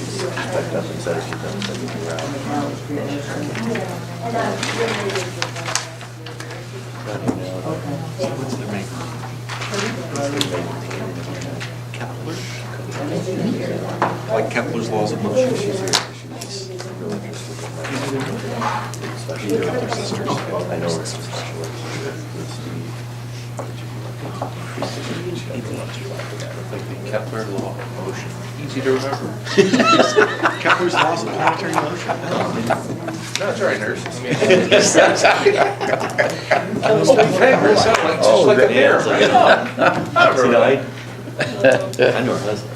she's packed up and said she's done sending me around. What's the main? Kepler's? Like Kepler's laws of motion. She's here, she's real interested in that. Especially with her sisters. I know her some special work with Steve. Like the Kepler law of motion. Easy to remember. Kepler's laws of planetary motion. No, it's all right, nurse. Just like a bear, right? I know her husband.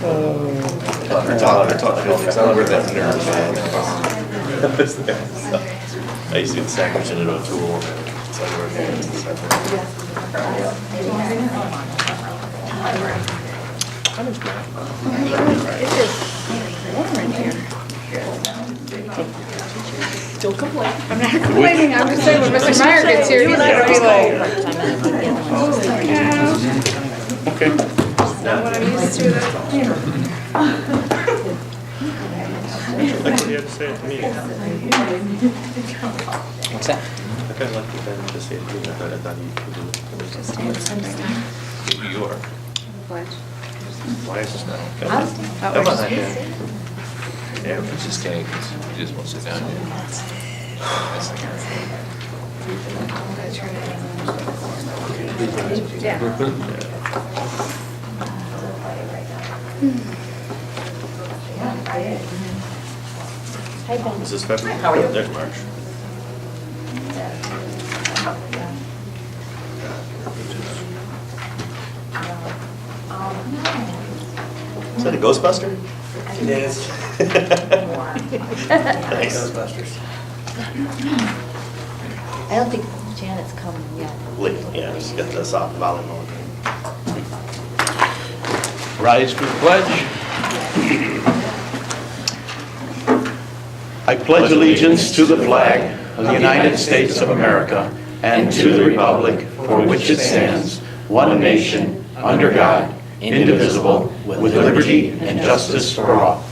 They're talking physics. I don't know where that nerd I used to do the Sacramento at O'Toole. So I worked there and stuff. Don't complain. I'm not complaining, I'm just saying when Mr. Meyer gets here, he's gonna be like, oh, yeah. Okay. Not what I'm used to, that's all. Like what you had to say at the meeting. What's that? I kind of like you then to say at the meeting. I thought you could do it. You are. Why is this not? Come on, yeah. He's just kidding, 'cause he just wants to sit down here. That's like- Yeah. This is February? How are you? There's March. Is that a Ghostbuster? It is. Thanks. Ghostbusters. I don't think Janet's coming yet. Late, yeah, just got the soft volleyball game. Rise for the pledge. I pledge allegiance to the flag of the United States of America and to the republic for which it stands, one nation, under God, indivisible, with liberty and justice for all.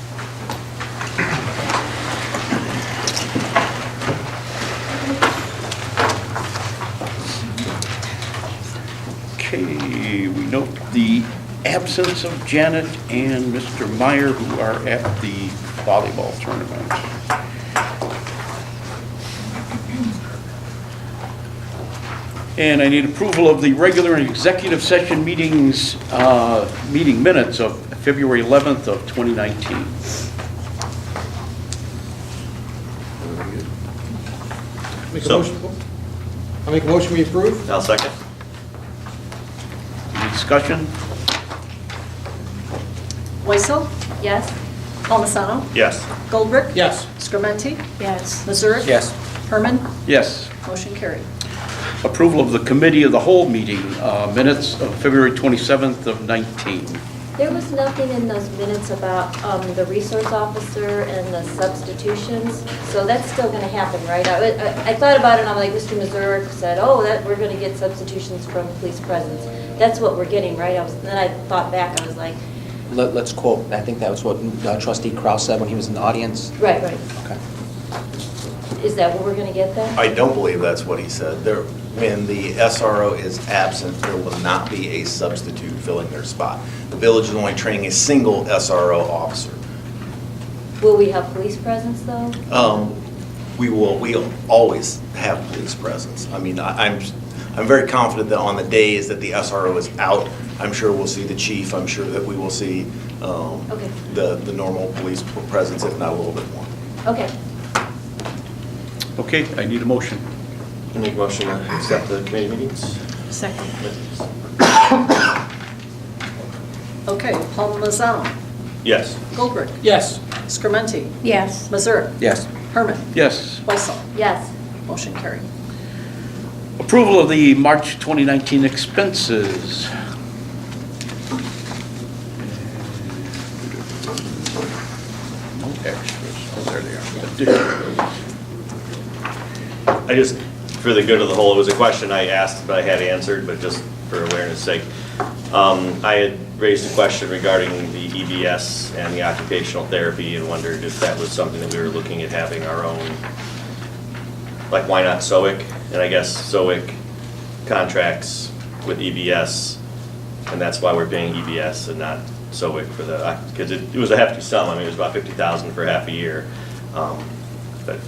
Okay, we note the absence of Janet and Mr. Meyer, who are at the volleyball tournament. And I need approval of the regular and executive session meetings, meeting minutes of February 11th of 2019. Make a motion. I'll make a motion we approve. I'll second. Any discussion? Weissel, Yes? Palmisano, Yes. Goldbrick. Yes. Scrumenti, Yes. Mazurik. Yes. Herman, Yes. motion carried. Approval of the committee of the whole meeting, minutes of February 27th of 19. There was nothing in those minutes about the resource officer and the substitutions, so that's still going to happen, right? I thought about it, and I'm like, Mr. Mazurek said, oh, that we're going to get substitutions from police presence. That's what we're getting, right? Then I thought back, I was like, Let's quote, I think that was what Trustee Kraus said when he was in the audience. right. Okay. Is that what we're going to get then? I don't believe that's what he said. There, when the SRO is absent, there will not be a substitute filling their spot. The village is only training a single SRO officer. Will we have police presence, though? We'll always have police presence. I mean, I'm very confident that on the days that the SRO is out, I'm sure we'll see the chief, I'm sure that we will see Okay. the normal police presence, if not a little bit more. Okay. Okay, I need a motion. I make a motion to accept the committee meetings. Second. Okay, Palmisano, Yes. Goldbrick, Yes. Scrumenti, Yes. Mazurik, Yes. Herman, Yes. Weissel, Yes. motion carried. Approval of the March 2019 expenses. No extras. Oh, there they are. Additionals. I just, for the good of the whole, it was a question I asked, but I had answered, but just for awareness sake. I had raised a question regarding the EBS and the occupational therapy and wondered if that was something that we were looking at having our own, like why not SOIC? And I guess SOIC contracts with EBS, and that's why we're paying EBS and not SOIC for the, because it was a hefty sum. I mean, it was about $50,000 for half a year. But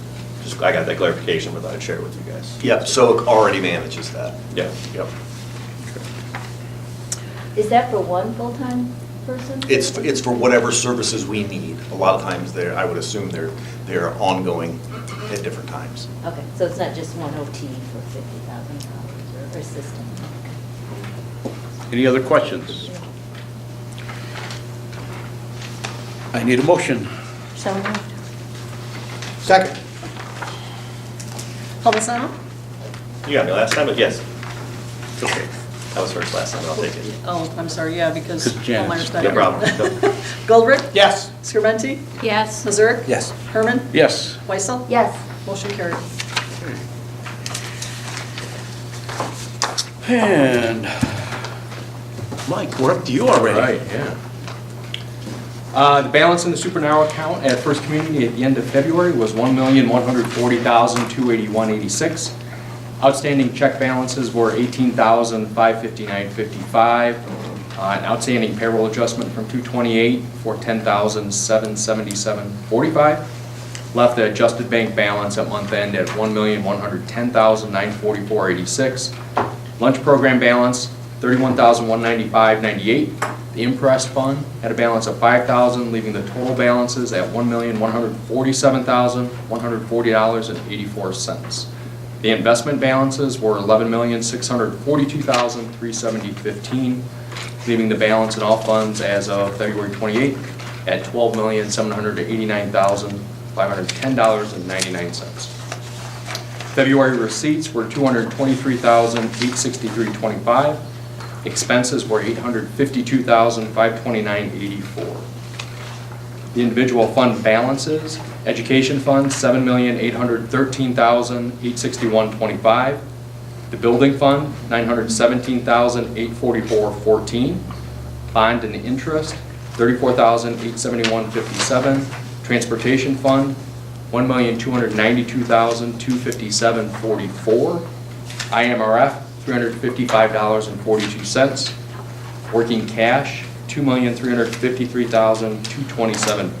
just, I got that clarification, but I'd share it with you guys. Yep, so it already manages that. Yeah, yep. Is that for one full-time person? It's for whatever services we need. A lot of times I would assume they're ongoing at different times. Okay, so it's not just one OT for $50,000 or assistant? Any other questions? I need a motion. So moved. Second. Palmisano? You got me last time, but yes, It's okay. I was first last time, I'll take it. Oh, I'm sorry, yeah, because Because Janet's- Paul Meyer's not No here. problem. Goldrick? Yes. Scriventi? Yes. Mazurik? Yes. Herman? Yes. Weissel? Yes. Motion carried. And Mike, we're up to you already. Right, yeah. The balance in the superannual account at First Community at the end of February was $1,140,281.86. Outstanding check balances were $18,559.55. An outstanding payroll adjustment from 228 for $10,777.45. Left the adjusted bank balance at month end at $1,110,944.86. Lunch program balance, $31,195.98. The imprest fund had a balance of $5,000, leaving the total balances at $1,147,140.84. The investment balances were $11,642,370.15, leaving the balance in all funds as of February 28th at $12,789,510.99. February receipts were $223,863.25. Expenses were $852,529.84. The individual fund balances, education fund, $7,813,861.25. The building fund, $917,844.14. Bond and interest, $34,871.57. Transportation fund, $1,292,257.44. IMRF, $355.42. Working cash, $2,353,227.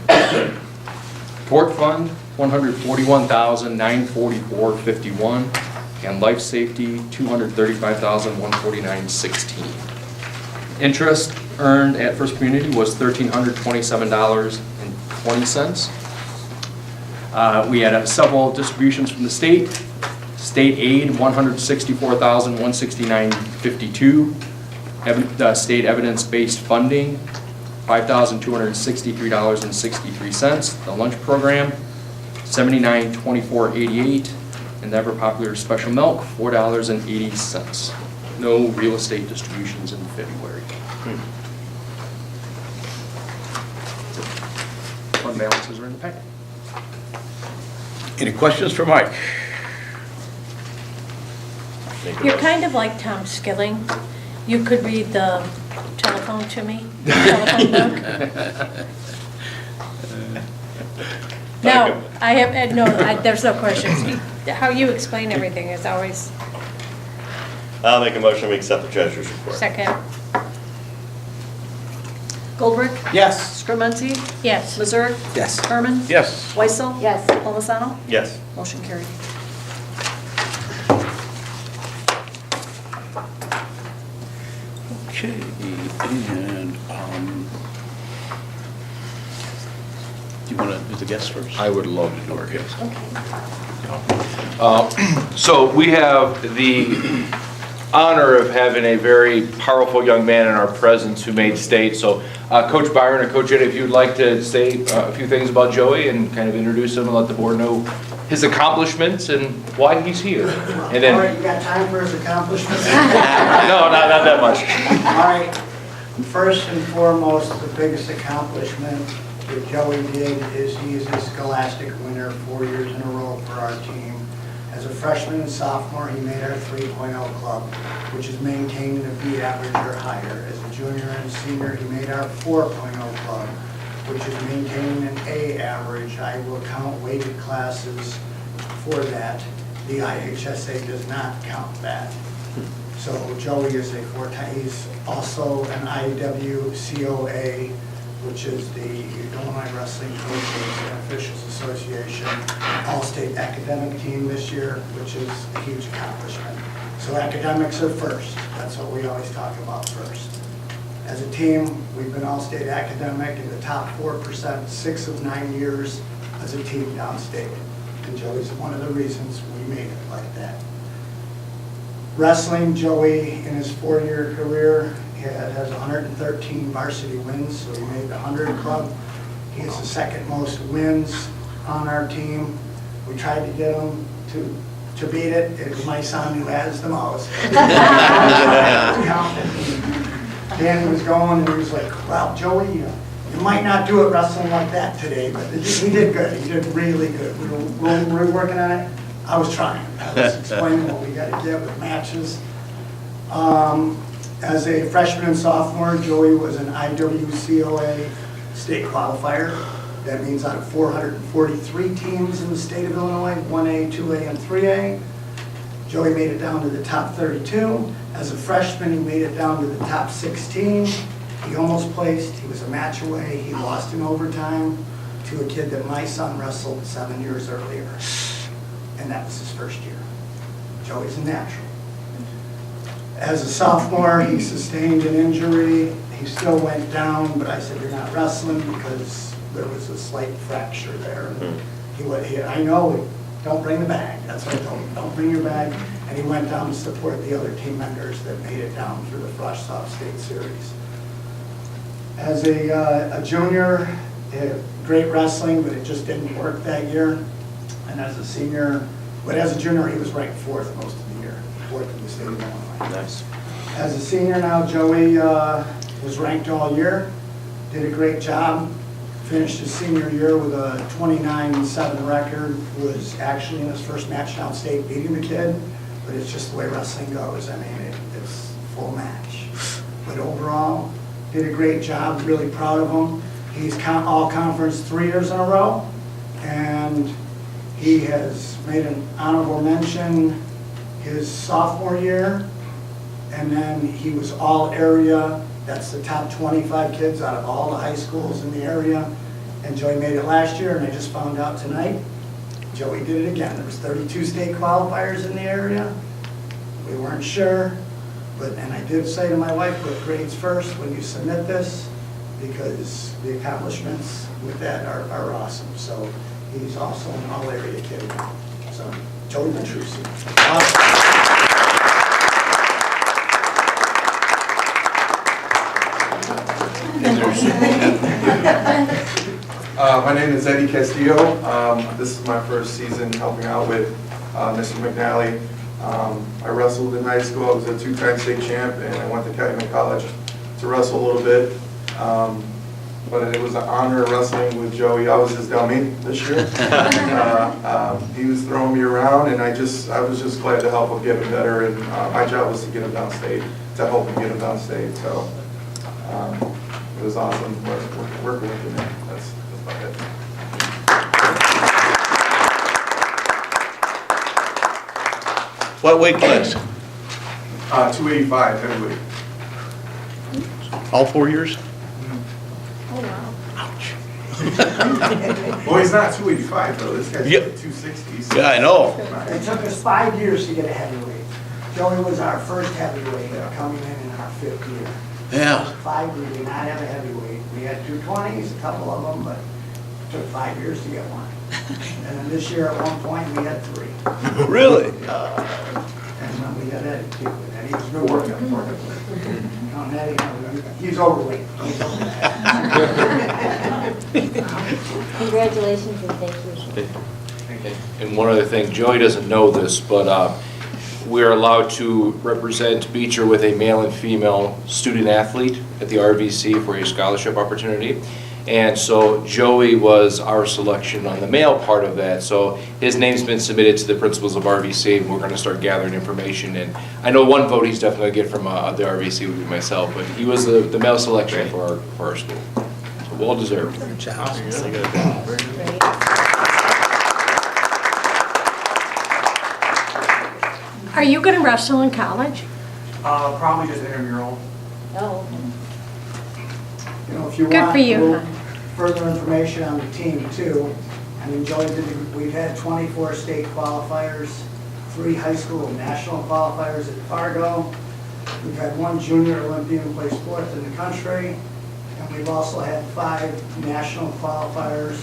Tort fund, $141,944.51. And life safety, $235,149.16. Interest earned at First Community was $1,327.20. We had several distributions from the state. State aid, $164,169.52. State evidence-based funding, $5,263.63. The lunch program, $79.24.88. And the ever-popular special milk, $4.80. No real estate distributions in February. Fund balances are in the packet. Any questions for Mike? You're kind of like Tom Skilling. You could read the telephone to me, telephone book. No, there's no questions. How you explain everything is always I'll make a motion, we accept the treasurer's report. second. Goldrick? Yes. Scriventi? Yes. Mazurik? Yes. Herman? Yes. Weissel? Yes. Palmisano? Yes. Motion carried. Okay, and, do you want to do the guests first? I would love to do our guest. So we have the honor of having a very powerful young man in our presence who made state. So Coach Byron and Coach Ed, if you'd like to say a few things about Joey and kind of introduce him and let the board know his accomplishments and why he's here. And then, All right, you got time for his accomplishments? no, not that much. All right, first and foremost, the biggest accomplishment that Joey did is he is a scholastic winner 4 years in a row for our team As a freshman and sophomore, he made our 3.0 club, which is maintaining a B average or higher. As a junior and senior, he made our 4.0 club, which is maintaining an A average. I will count weighted classes for that. The IHSA does not count that. So Joey is a he's also an IWCOA, which is the Illinois Wrestling Coaches and Officials Association All-State Academic Team this year, which is a huge accomplishment. So academics are first. That's what we always talk about first. As a team, we've been All-State Academic in the top 4% 6 of 9 years as a team downstate. And Joey's one of the reasons we made it like that. Wrestling, Joey, in his 4-year career, has 113 varsity wins, so he made the 100 club. He has the second most wins on our team. We tried to get him to beat it. It was my son who has the most. Dan was going and he was like, well, Joey, you might not do it wrestling like that today, but he did good. He did really good. We were working on it. I was trying. I was explaining what we got to get with matches. As a freshman and sophomore, Joey was an IWCOA state qualifier. That means out of 443 teams in the state of Illinois, 1A, 2A, and 3A, Joey made it down to the top 32. As a freshman, he made it down to the top 16. He almost placed. He was a match away. He lost in overtime to a kid that my son wrestled 7 years earlier. And that was his first year. Joey's a natural. As a sophomore, he sustained an injury. He still went down, but I said, you're not wrestling because there was a slight fracture there. I know, don't bring the bag. That's what I told him, don't bring your bag. And he went down to support the other team members that made it down through the Frosh Soft State Series. As a junior, great wrestling, but it just didn't work that year. And as a senior, but as a junior, he was ranked 4th most of the year, 4th in the state of Illinois. Nice. As a senior now, Joey was ranked all year, did a great job, finished his senior year with a 29-7 record, was actually in his first match downstate beating the kid, but it's just the way wrestling goes. I mean, it's full match. But overall, did a great job, really proud of him. He's all conference 3 years in a row, and he has made an honorable mention his sophomore year, and then he was all area. That's the top 25 kids out of all the high schools in the area. And Joey made it last year, and I just found out tonight, Joey did it again. There was 32 state qualifiers in the area. We weren't sure, and I did say to my wife, put grades first when you submit this, because the accomplishments with that are awesome. So he's also an all-area kid. So Joey Petrucci. My name is Eddie Castillo. This is my first season helping out with Mr. McNally. I wrestled in high school. I was a 2-time state champ, and I went to Calumet College to wrestle a little bit. But it was an honor wrestling with Joey. I was his dummy this year. He was throwing me around, and I was just glad to help him get him better. And my job was to get him downstate, to help him get him downstate. So it was awesome working with him. That's about it. What weight class? 285 heavyweight. All 4 years? Oh, wow. Well, he's not 285 though. This guy's Yeah. like 260. So. Yeah, I know. It took us 5 years to get a heavyweight. Joey was our first heavyweight coming in our 5th year. Yeah. 5 years, we did not have a heavyweight. We had 220s, a couple of them, but it took 5 years to get one. And then this year at one point, we had 3. Really? And then we got Eddie too, and Eddie was good working for him. Eddie, he's overweight. He's overweight. Congratulations and thank you. And one other thing, Joey doesn't know this, but we're allowed to represent Beecher with a male and female student athlete at the RVC for a scholarship opportunity. And so Joey was our selection on the male part of that. So his name's been submitted to the principals of RVC, and we're going to start gathering information. And I know one vote he's definitely going to get from the RVC would be myself, but he was the male selection for our school. So well deserved. Good job. Are you going to wrestle in college? Probably just intramural. Oh, You know, if you Good want for you, a little hon. further information on the team too, I mean, Joey we've had 24 state qualifiers, 3 high school national qualifiers at Fargo. We've had 1 junior Olympian place 4th in the country, and we've also had 5 national qualifiers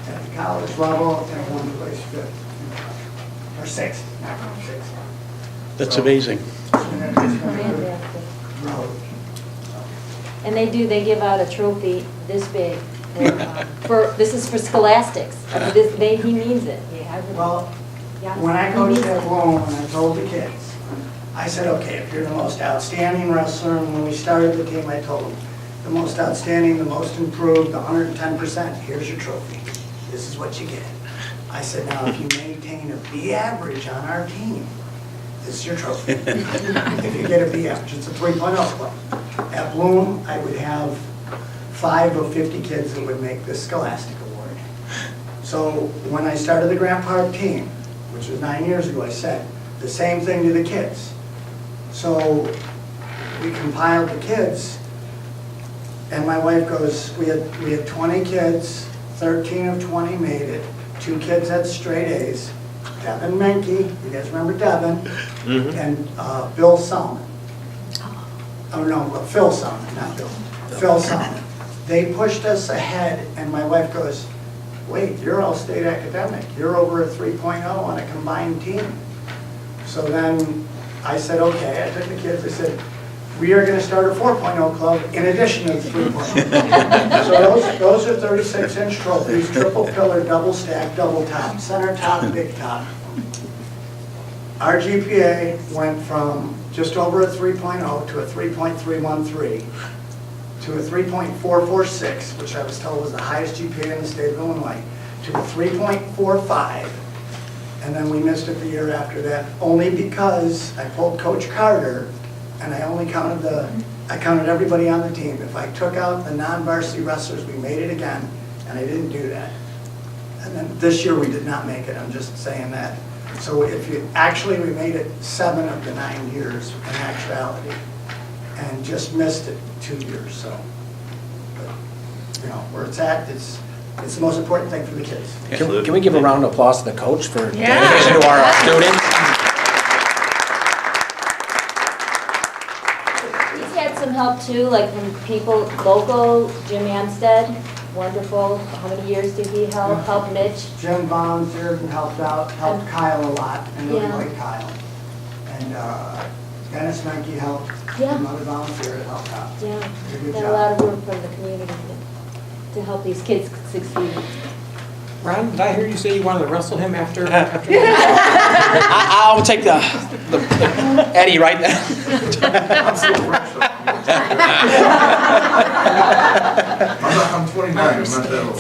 at the college level and 1 place 5th, or 6th, not 6th. That's amazing. It's been a good road. and they give out a trophy this big this is for scholastics. I mean, he means it. Well, Yeah, when I he coached means at it. Bloom, and I told the kids, I said, okay, if you're the most outstanding wrestler, and when we started the team, I told them, the most outstanding, the most improved, 110%, here's your trophy. This is what you get. I said, now, if you maintain a B average on our team, this is your trophy. If you get a B average, it's a 3.0 club. At Bloom, I would have 5 of 50 kids that would make the Scholastic Award. So when I started the Grant Park team, which was 9 years ago, I said the same thing to the kids. So we compiled the kids, and my wife goes, we had 20 kids, 13 of 20 made it, 2 kids had straight A's, Devin Menke, you guys remember Devin, and Bill Salmon. Oh no, Phil Salmon, not Bill, Phil Salmon. They pushed us ahead, and my wife goes, wait, you're all state academic. You're over a 3.0 on a combined team. So then I said, okay, I took the kids, I said, we are going to start a 4.0 club in addition to the 3.0. So those are 36-inch trophies, triple pillar, double stack, double top, center top, big top. Our GPA went from just over a 3.0 to a 3.313. to a 3.446, which I was told was the highest GPA in the state of Illinois, to a 3.45, and then we missed it the year after that, only because I pulled Coach Carter, and I only counted I counted everybody on the team. If I took out the non-varsity wrestlers, we made it again, and I didn't do that. And then this year, we did not make it, I'm just saying that. So if you, actually, we made it 7 of the 9 years in actuality, and just missed it 2 years, so. But, you know, where it's at, it's the most important thing for the kids. Can we give a round of applause to the coach for Yeah. dedication to our students? He's had some help too, like from people local, Jim Amstead, wonderful. How many years did he help Mitch? Jim volunteered and helped out, helped Kyle a lot, and really Yeah. liked Kyle. And Dennis Menke helped, Yeah. another volunteer to help out. Yeah, Did a good did a lot job. of work from the community to help these kids succeed. Ron, did I hear you say you wanted to wrestle him after? I'll take the Eddie right now. I'm 29, I'm not that old.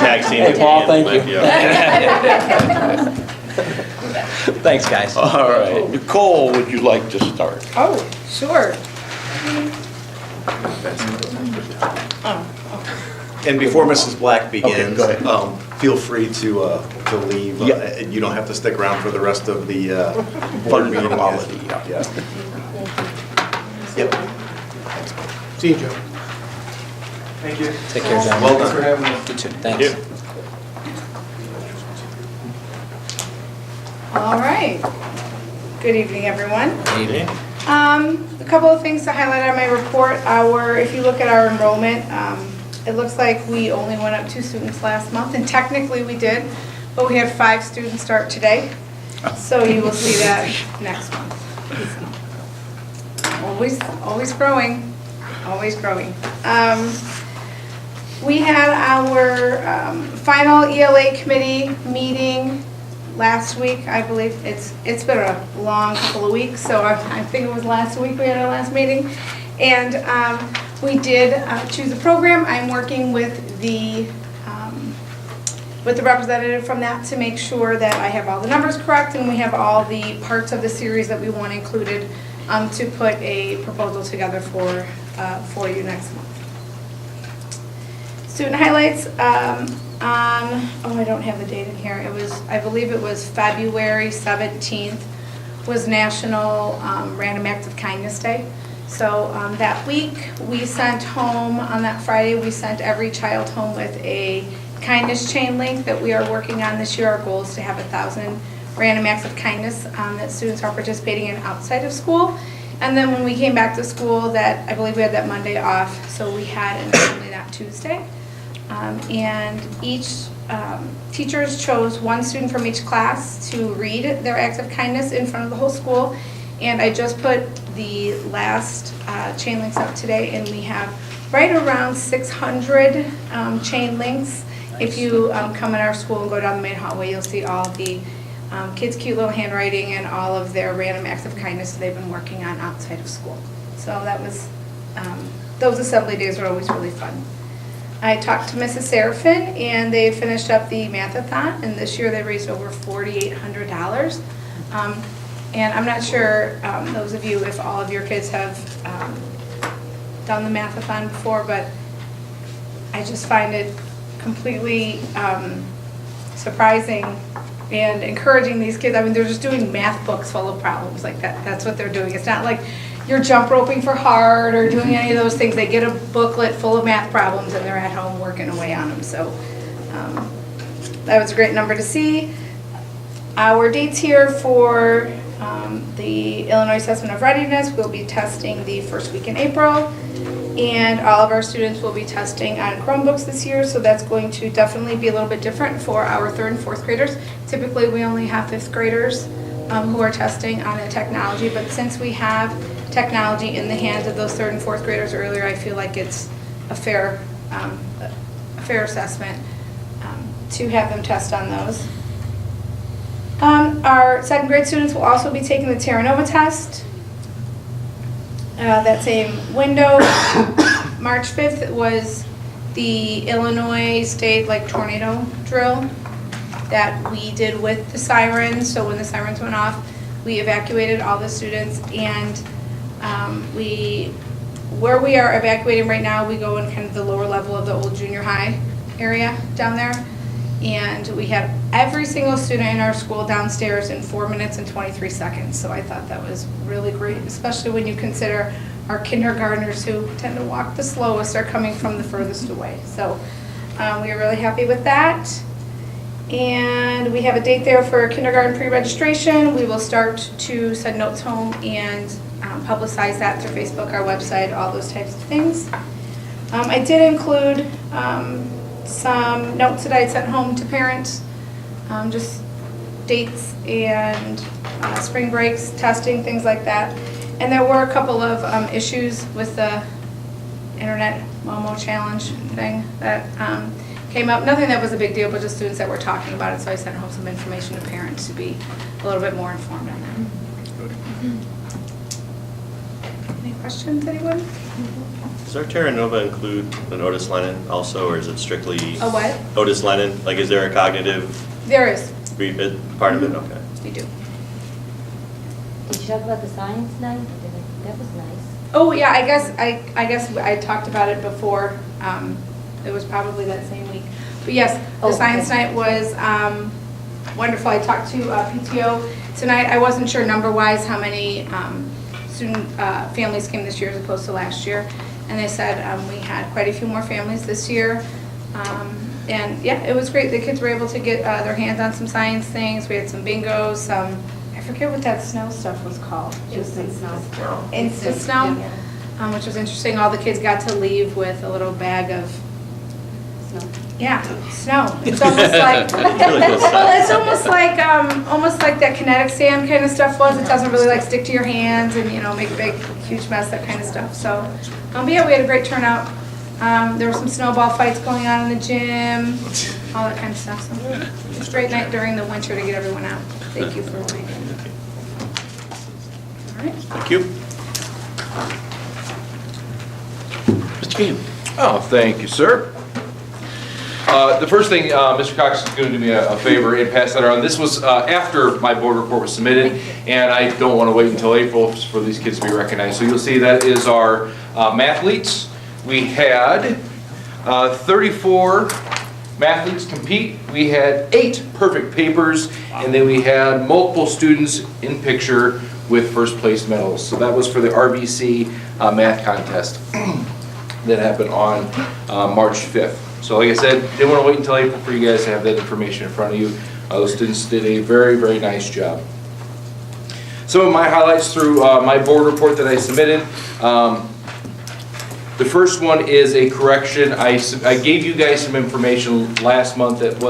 Tag team. Hey, Paul, thank you. Yeah. Thanks, guys. All right. Nicole, would you like to start? Oh, sure. And before Mrs. Black begins, go ahead. feel free to leave. Yeah. You don't have to stick around for the rest of the board meeting. Quality, Yeah. Yep. See you, Joe. Thank you. Take care, John. Well Thanks for done. having us. You too. Thanks. Yeah. All right. Good evening, everyone. Evening. A couple of things to highlight on my report. If you look at our enrollment, it looks like we only went up 2 students last month, and technically we did, but we had 5 students start today. So you will see that next month. Always growing, always growing. We had our final ELA committee meeting last week, I believe. It's been a long couple of weeks, so I think it was last week we had our last meeting. And We did choose a program. I'm working with the representative from that to make sure that I have all the numbers correct and we have all the parts of the series that we want included to put a proposal together for you next month. Student highlights I don't have the date in here. I believe it was February 17th was National Random Acts of Kindness Day. So that week, we sent home, on that Friday, we sent every child home with a kindness chain link that we are working on this year. Our goal is to have 1,000 random acts of kindness that students are participating in outside of school. And then when we came back to school, that I believe we had that Monday off, so we had an assembly that Tuesday. And each teachers chose one student from each class to read their acts of kindness in front of the whole school. And I just put the last chain links up today, and we have right around 600 chain links. If you come in our school and go down the main hallway, you'll see all the kids' cute little handwriting and all of their random acts of kindness that they've been working on outside of school. So that was, those assembly days are always really fun. I talked to Mrs. Seraphin, and they finished up the math-a-thon, and this year they raised over $4,800. And I'm not sure, those of you, if all of your kids have done the math-a-thon before, but I just find it completely surprising and encouraging these kids. I mean, they're just doing math books full of problems like that. That's what they're doing. It's not like you're jump roping for hard or doing any of those things. They get a booklet full of math problems and they're at home working away on them. So that was a great number to see. Our dates here for the Illinois Assessment of Readiness, we'll be testing the first week in April. And all of our students will be testing on Chromebooks this year, so that's going to definitely be a little bit different for our 3rd and 4th graders. Typically, we only have 5th graders who are testing on the technology, but since we have technology in the hands of those 3rd and 4th graders earlier, I feel like it's a fair assessment to have them test on those. Our 2nd grade students will also be taking the Terra Nova test. That same window, March 5th, was the Illinois State tornado drill that we did with the sirens. So when the sirens went off, we evacuated all the students, and where we are evacuating right now, we go in kind of the lower level of the old junior high area down there. And we had every single student in our school downstairs in 4 minutes and 23 seconds. So I thought that was really great, especially when you consider our kindergartners, who tend to walk the slowest, are coming from the furthest away. So we are really happy with that. And we have a date there for kindergarten pre-registration. We will start to send notes home and publicize that through Facebook, our website, all those types of things. I did include some notes that I had sent home to parents, just dates and spring breaks, testing, things like that. And there were a couple of issues with the internet Momo challenge thing that came up. Nothing that was a big deal, but just students that were talking about it, so I sent home some information to parents to be a little bit more informed on that. Any questions, anyone? Does our Terra Nova include an Otis Lennon also, or is it strictly? A what? Otis Lennon, is there a cognitive There is. part of it? Okay. We do. Did you talk about the science night? That was nice. Oh, yeah, I guess I talked about it before. It was probably that same week. But yes, the science night was wonderful. I talked to PTO tonight. I wasn't sure number-wise how many student families came this year as opposed to last year. And they said we had quite a few more families this year. And yeah, it was great. The kids were able to get their hands on some science things. We had some bingos, some, I forget what that snow stuff was called. Instant snow. Instant snow, which was interesting. All the kids got to leave with a little bag of Snow. yeah, snow. It's almost like well, it's almost like that kinetic sand kind of stuff was. It doesn't really stick to your hands and make a big huge mess, that kind of stuff. So, but yeah, we had a great turnout. There were some snowball fights going on in the gym, all that kind of stuff. So, it was a great night during the winter to get everyone out. Thank you for waiting. All right. Thank you. Oh, thank you, sir. The first thing, Mr. Cox is going to do me a favor and pass that around. This was after my board report was submitted, and I don't want to wait until April for these kids to be recognized. So you'll see that is our mathletes. We had 34 mathletes compete. We had 8 perfect papers, and then we had multiple students in picture with first place medals. So that was for the RBC math contest that happened on March 5th. So like I said, didn't want to wait until April for you guys to have that information in front of you. Those students did a very, very nice job. Some of my highlights through my board report that I submitted. The first one is a correction. I gave you guys some information last month that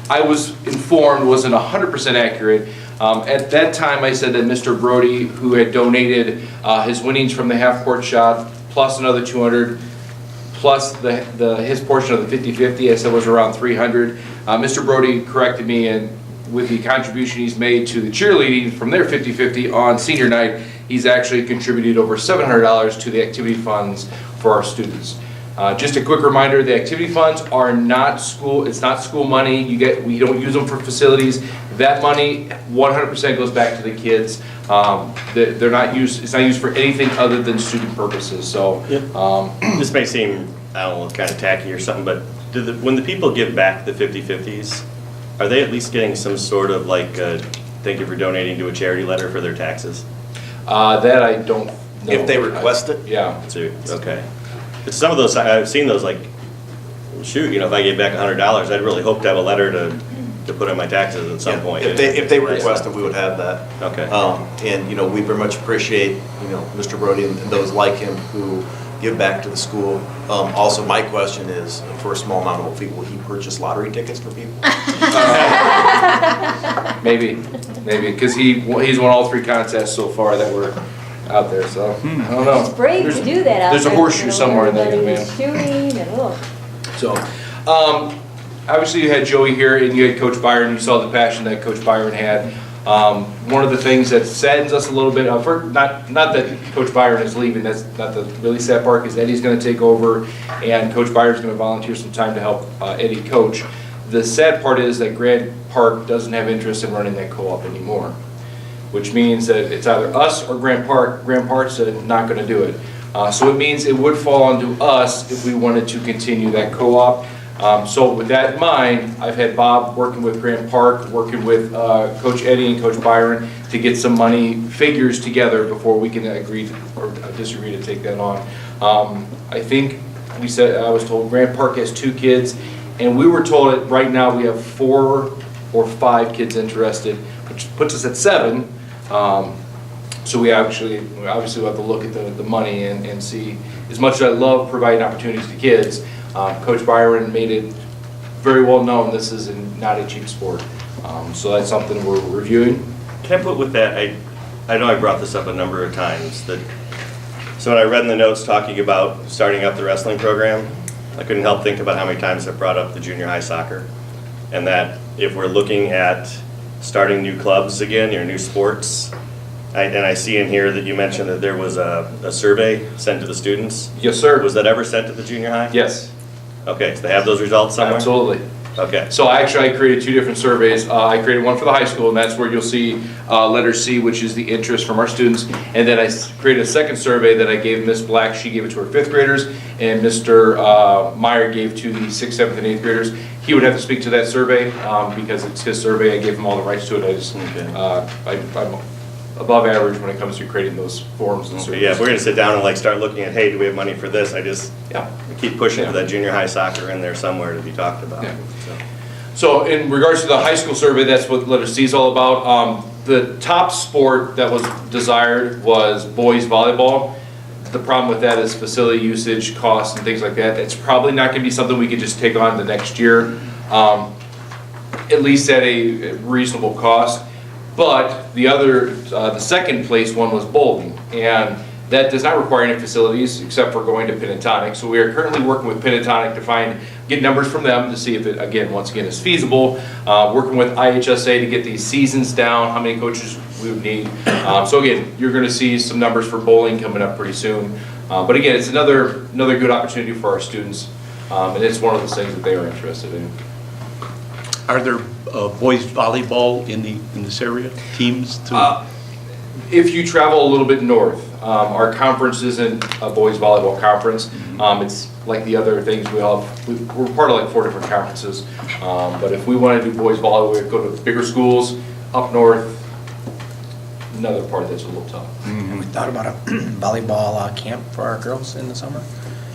I was informed wasn't 100% accurate. At that time, I said that Mr. Brody, who had donated his winnings from the half-court shot, plus another 200, plus his portion of the 50-50, I said was around 300. Mr. Brody corrected me, and with the contribution he's made to the cheerleading from their 50-50 on senior night, he's actually contributed over $700 to the activity funds for our students. Just a quick reminder, the activity funds are not school, it's not school money. We don't use them for facilities. That money 100% goes back to the kids. It's not used for anything other than student purposes. So This may seem, I don't know, kind of tacky or something, but when the people give back the 50-50s, are they at least getting some sort of like, thank you for donating to a charity letter for their taxes? That I don't know. If they request it? Yeah. Okay. But some of those, I've seen those like, shoot, if I gave back $100, I'd really hope to have a letter to put in my taxes at some point. If they request it, we would have that. Okay. And, we very much appreciate, Mr. Brody and those like him who give back to the school. Also, my question is, for a small amount of fee, will he purchase lottery tickets for people? Maybe, because he's won all 3 contests so far that were out there, so, I don't know. It's brave to do that out there. There's a horseshoe somewhere in there, man. Shooting and So, obviously you had Joey here and you had Coach Byron. You saw the passion that Coach Byron had. One of the things that saddens us a little bit, not that Coach Byron is leaving, that's not the really sad part, is Eddie's going to take over and Coach Byron's going to volunteer some time to help Eddie coach. The sad part is that Grant Park doesn't have interest in running that co-op anymore, which means that it's either us or Grant Park. Grant Park's not going to do it. So it means it would fall onto us if we wanted to continue that co-op. So with that in mind, I've had Bob working with Grant Park, working with Coach Eddie and Coach Byron to get some money figures together before we can agree or disagree to take that on. I think I was told Grant Park has 2 kids, and we were told that right now we have 4 or 5 kids interested, which puts us at 7. So we obviously will have to look at the money and see. As much as I love providing opportunities to kids, Coach Byron made it very well known this is not a cheap sport. So that's something we're reviewing. Can I put with that, I know I brought this up a number of times, so when I read in the notes talking about starting up the wrestling program, I couldn't help think about how many times I brought up the junior high soccer. And that if we're looking at starting new clubs again, or new sports, and I see in here that you mentioned that there was a survey sent to the students. Yes, sir. Was that ever sent to the junior high? Yes. Okay, so they have those results somewhere? Absolutely. Okay. So I created 2 different surveys. I created one for the high school, and that's where you'll see letter C, which is the interest from our students. And then I created a second survey that I gave Miss Black. She gave it to her 5th graders, and Mr. Meyer gave to the 6th, 7th, and 8th graders. He would have to speak to that survey because it's his survey. I gave him all the rights to it. I'm above average when it comes to creating those forms and surveys. Yeah, if we're going to sit down and start looking at, hey, do we have money for this? I keep pushing for that junior high soccer in there somewhere to be talked about. Yeah. So in regards to the high school survey, that's what letter C is all about. The top sport that was desired was boys volleyball. The problem with that is facility usage, costs, and things like that. It's probably not going to be something we can just take on the next year, at least at a reasonable cost. But the second place one was bowling, and that does not require any facilities except for going to Pentatonic. So we are currently working with Pentatonic to get numbers from them to see if it, once again, is feasible. Working with IHSA to get these seasons down, how many coaches we would need. So again, you're going to see some numbers for bowling coming up pretty soon. But again, it's another good opportunity for our students, and it's one of those things that they are interested in. Are there boys volleyball in this area, teams too? If you travel a little bit north, our conference isn't a boys volleyball conference. It's like the other things we're part of like 4 different conferences. But if we want to do boys volleyball, we go to bigger schools up north. Another part that's a little tough. We thought about a volleyball camp for our girls in the summer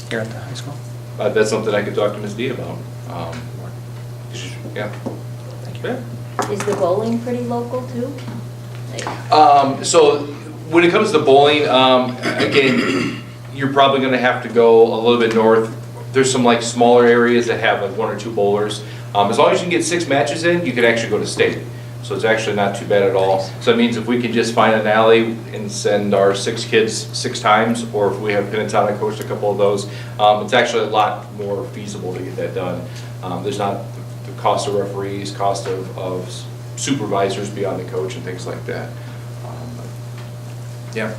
here at the high school. That's something I could talk to Ms. D about. Yeah. Thank you. Is the bowling pretty local too? So when it comes to bowling, again, you're probably going to have to go a little bit north. There's some like smaller areas that have like 1 or 2 bowlers. As long as you can get 6 matches in, you can actually go to state. So it's actually not too bad at all. So it means if we can just find an alley and send our 6 kids 6 times, or if we have Penatonic coached a couple of those, it's actually a lot more feasible to get that done. There's not the cost of referees, cost of supervisors beyond the coach and things like that. Yeah.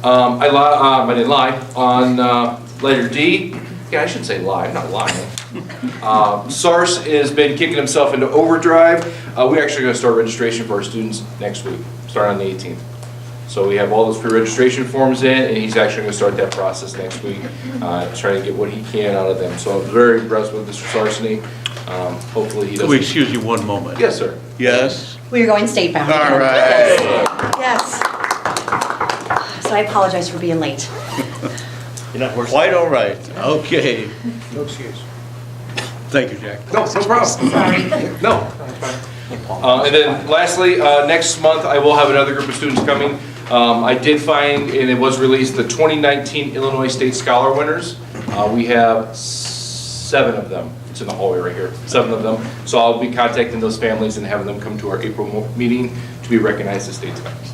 I didn't lie. On letter D, yeah, I should say lie, I'm not lying. SARS has been kicking himself into overdrive. We're actually going to start registration for our students next week, starting on the 18th. So we have all those pre-registration forms in, and he's actually going to start that process next week, trying to get what he can out of them. So I'm very impressed with Mr. Sarseny. Hopefully he doesn't. Could we excuse you one moment? Yes, sir. Yes? We're going state bound. All right. Yes. So I apologize for being late. You're not worse. Quite all right. Okay. No excuse. Thank you, Jack. No problem. Sorry. No. And then lastly, next month I will have another group of students coming. I did find, and it was released, the 2019 Illinois State Scholar winners. We have 7 of them. It's in the hallway right here, 7 of them. So I'll be contacting those families and having them come to our April meeting to be recognized as state scholars.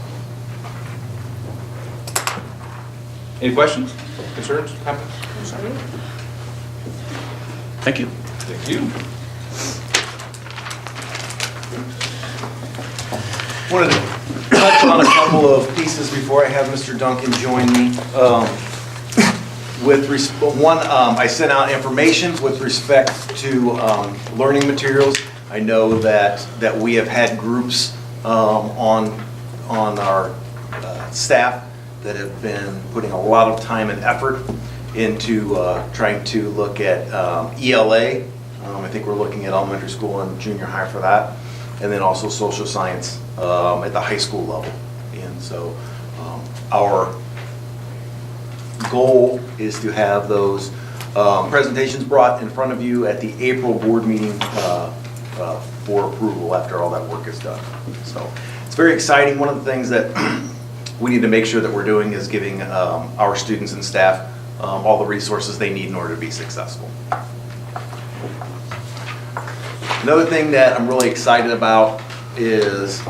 Any questions, concerns, comments? Thank you. Thank you. Wanted to touch on a couple of pieces before I have Mr. Duncan join me. I sent out information with respect to learning materials. I know that we have had groups on our staff that have been putting a lot of time and effort into trying to look at ELA. I think we're looking at elementary school and junior high for that. And then also social science at the high school level. And so our goal is to have those presentations brought in front of you at the April board meeting for approval after all that work is done. So it's very exciting. One of the things that we need to make sure that we're doing is giving our students and staff all the resources they need in order to be successful. Another thing that I'm really excited about is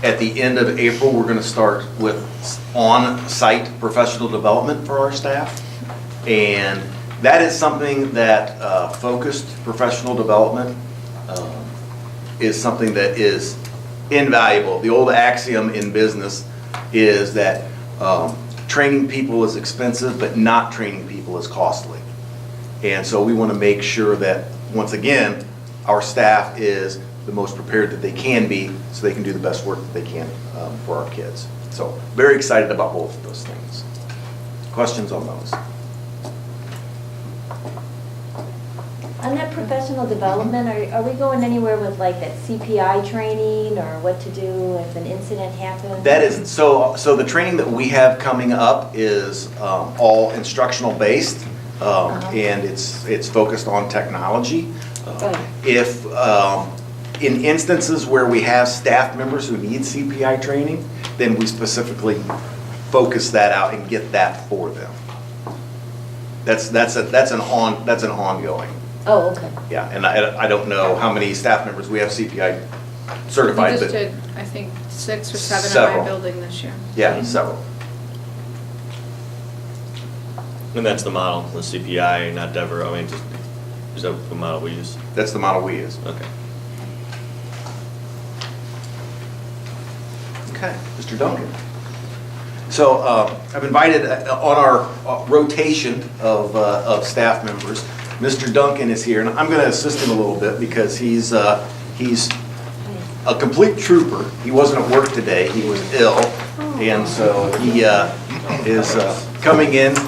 at the end of April, we're going to start with on-site professional development for our staff. And that is something that focused professional development is something that is invaluable. The old axiom in business is that training people is expensive, but not training people is costly. And so we want to make sure that, once again, our staff is the most prepared that they can be so they can do the best work that they can for our kids. So very excited about both of those things. Questions on those? On that professional development, are we going anywhere with like that CPI training or what to do if an incident happens? That is, so the training that we have coming up is all instructional based, and it's focused on technology. If in instances where we have staff members who need CPI training, then we specifically focus that out and get that for them. That's an ongoing. Oh, okay. Yeah, and I don't know how many staff members we have CPI certified, We just but did, I think, 6 or 7 in Several. my building this year. yeah, several. And that's the model, the CPI, not Dever, I mean, is that the model we use? That's the model we use. Okay. Okay, Mr. Duncan. So I've invited on our rotation of staff members, Mr. Duncan is here, and I'm going to assist him a little bit because he's a complete trooper. He wasn't at work today, he was ill, and so he is coming in to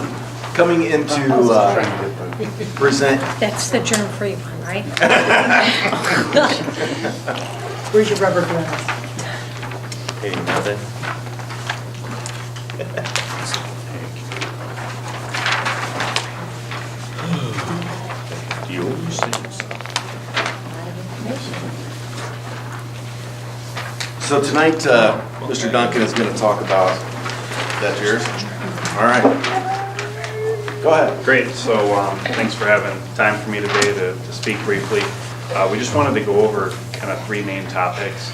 present. That's the germ-free one, right? Where's your rubber gloves? Hey, nothing. So tonight, Mr. Duncan is going to talk about, that's yours? All right. Go ahead. Great, so thanks for having time for me today to speak briefly. We just wanted to go over kind of three main topics: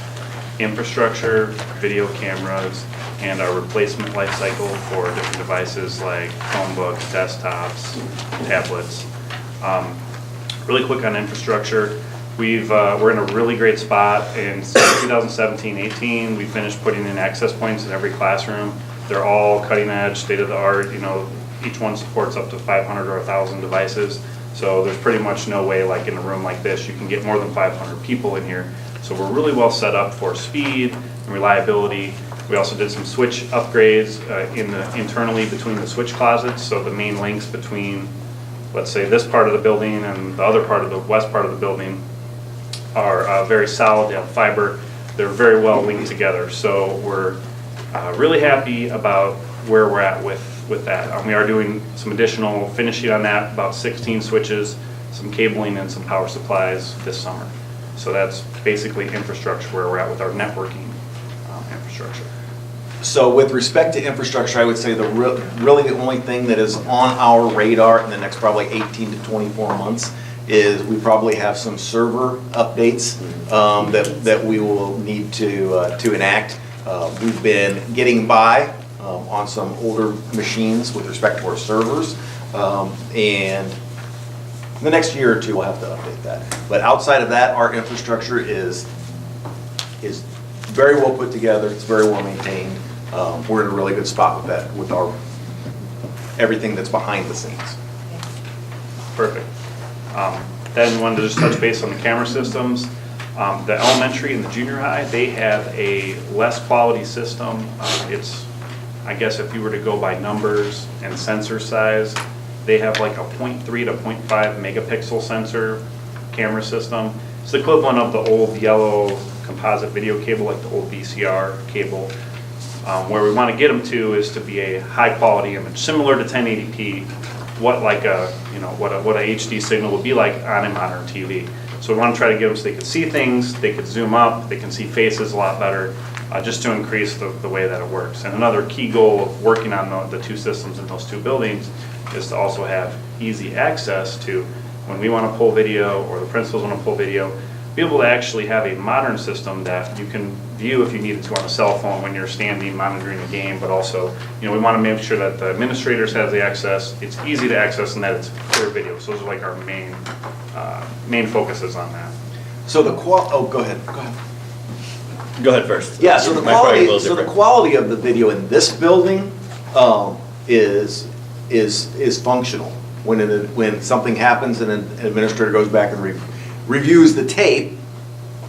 infrastructure, video cameras, and our replacement life cycle for different devices like Chromebooks, desktops, tablets. Really quick on infrastructure, we're in a really great spot. In 2017-18, we finished putting in access points in every classroom. They're all cutting edge, state of the art. You know, each one supports up to 500 or 1,000 devices. So there's pretty much no way, like in a room like this, you can get more than 500 people in here. So we're really well set up for speed and reliability. We also did some switch upgrades internally between the switch closets. So the main links between, let's say, this part of the building and the other part of the west part of the building are very solid. They have fiber. They're very well linked together. So we're really happy about where we're at with that. We are doing some additional finishing on that, about 16 switches, some cabling, and some power supplies this summer. So that's basically infrastructure where we're at with our networking infrastructure. So with respect to infrastructure, I would say really the only thing that is on our radar in the next probably 18 to 24 months is we probably have some server updates that we will need to enact. We've been getting by on some older machines with respect to our servers, and in the next year or two we'll have to update that. But outside of that, our infrastructure is very well put together. It's very well maintained. We're in a really good spot with that, with our everything that's behind the scenes. Perfect. Then wanted to just touch base on the camera systems. The elementary and the junior high, they have a less quality system. It's, I guess if you were to go by numbers and sensor size, they have like a 0.3 to 0.5 megapixel sensor camera system. It's the equivalent of the old yellow composite video cable, like the old VCR cable. Where we want to get them to is to be a high quality image, similar to 1080p, what a HD signal would be like on a modern TV. So we want to try to get them so they can see things, they can zoom up, they can see faces a lot better, just to increase the way that it works. And another key goal of working on the two systems in those two buildings is to also have easy access to, when we want to pull video or the principals want to pull video, be able to actually have a modern system that you can view if you needed to on a cell phone when you're standing monitoring the game, but also, we want to make sure that the administrators have the access, it's easy to access, and that it's clear video. So those are like our main focuses on that. So go ahead. Go ahead first. Yeah, so the My part is a little quality, different. quality of the video in this building is functional. When something happens and an administrator goes back and reviews the tape,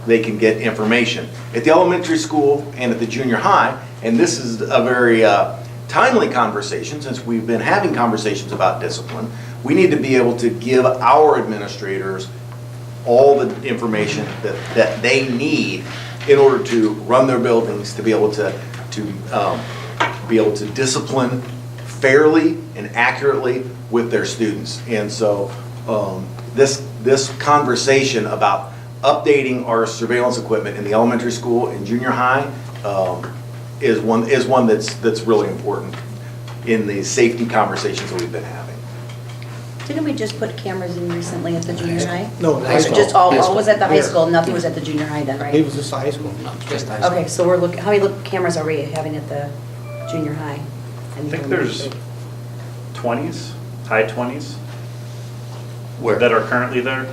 they can get information. At the elementary school and at the junior high, and this is a very timely conversation since we've been having conversations about discipline, we need to be able to give our administrators all the information that they need in order to run their buildings, to be able to discipline fairly and accurately with their students. And so this conversation about updating our surveillance equipment in the elementary school and junior high is one that's really important in the safety conversations that we've been having. Didn't we just put cameras in recently at the junior high? No, the high school. Just all High school. was at the high Yeah. school, nothing was at the junior high then, It right? was just high school. Just high school. Okay, so we're looking, how many cameras are we having at the junior high? I think there's 20s, high 20s. That are currently there.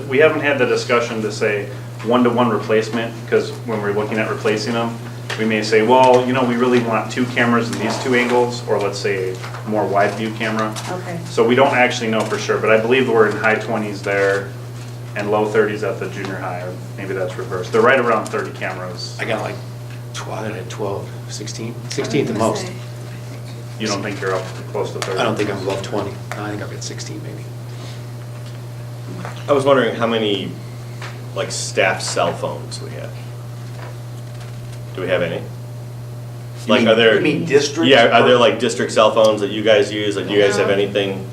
We haven't had the discussion to say one-to-one replacement, because when we're looking at replacing them, We may say, well, we really want 2 cameras in these 2 angles, or let's say a more wide view camera. Okay. So we don't actually know for sure, but I believe we're in high 20s there and low 30s at the junior high, or maybe that's reversed. They're right around 30 cameras. I got like 12, 16 at the most. You don't think you're up close to 30? I don't think I'm above 20. I think I'm at 16 maybe. I was wondering how many, like, staff cell phones we have. Do we have any? Like, are there? You mean district? Yeah, are there like district cell phones that you guys use? Like, do you guys have anything?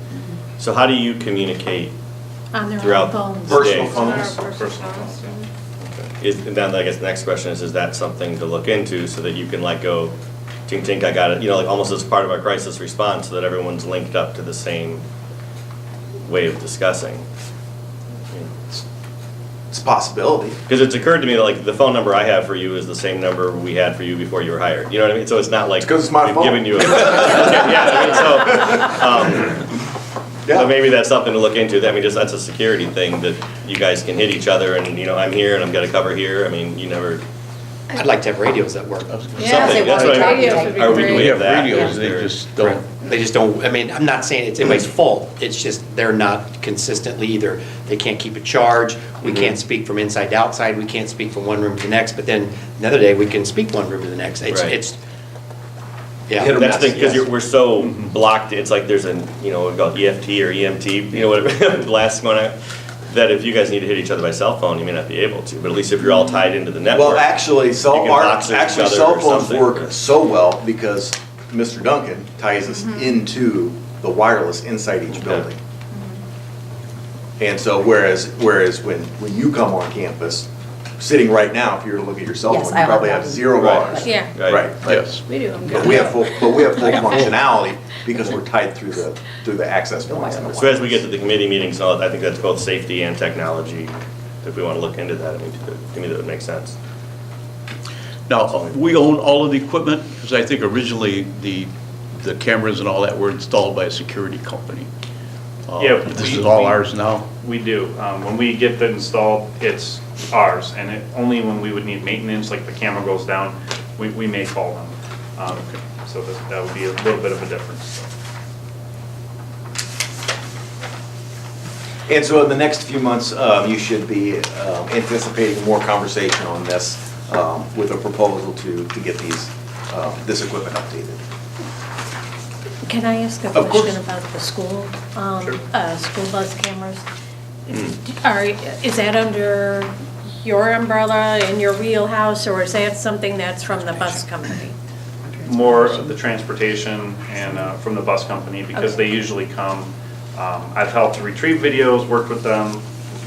So how do you communicate On their throughout own phones. the day? Personal phones. And then I guess the next question is that something to look into so that you can like go, tink, tink, I got it, like almost as part of our crisis response so that everyone's linked up to the same way of discussing? It's a possibility. Because it's occurred to me that like the phone number I have for you is the same number we had for you before you were hired. You know what I mean? So it's not like because it's my we've phone. given you a so maybe that's something to look into. I mean, just that's a security thing that you guys can hit each other and I'm here and I'm gonna cover here. I mean, you never. I'd like to have radios that work. Yeah, Something, that's what I mean. radios would be Are we great. doing We have that? radios, Is they there- just don't. They just don't, I mean, I'm not saying it's anybody's fault, it's just they're not consistently either, they can't keep a charge, we can't speak from inside to outside, we can't speak from one room to the next, but then another day, we can speak one room to the next. Right. It's, Hit yeah. or That's the miss, thing, because yes. we're so blocked, it's like there's an, we call it EFT or EMT, whatever, blast going on, that if you guys need to hit each other by cell phone, you may not be able to, but at least if you're all tied into the network. Well, actually, you can box each other cell or phones something. work so well because Mr. Duncan ties us into the wireless inside each building. And so whereas when you come on campus, sitting right now, if you were to look at your cell Yes, phone, I you probably have have that. 0 Right. bars. Yeah. Right. Yes. We do. But we have full functionality because we're tied through the access points. and the So as we get to the committee meetings, and all that, I think that's both safety and technology, if we want to look into that, I mean, to me, that would make sense. Now, we own all of the equipment, because I think originally the cameras and all that were installed by a security company. Yeah, This is all ours now? We do. When we get that installed, it's ours, and only when we would need maintenance, like the camera goes down, we may call them. So that would be a little bit of a difference. And so in the next few months, you should be anticipating more conversation on this with a proposal to get this equipment updated. Can I ask a Of course. question about the school, school bus cameras? Is that under your umbrella, in your wheelhouse, or is that something that's from the bus company? More of the transportation and from the bus company, because Okay. they usually come. I've helped to retrieve videos, worked with them,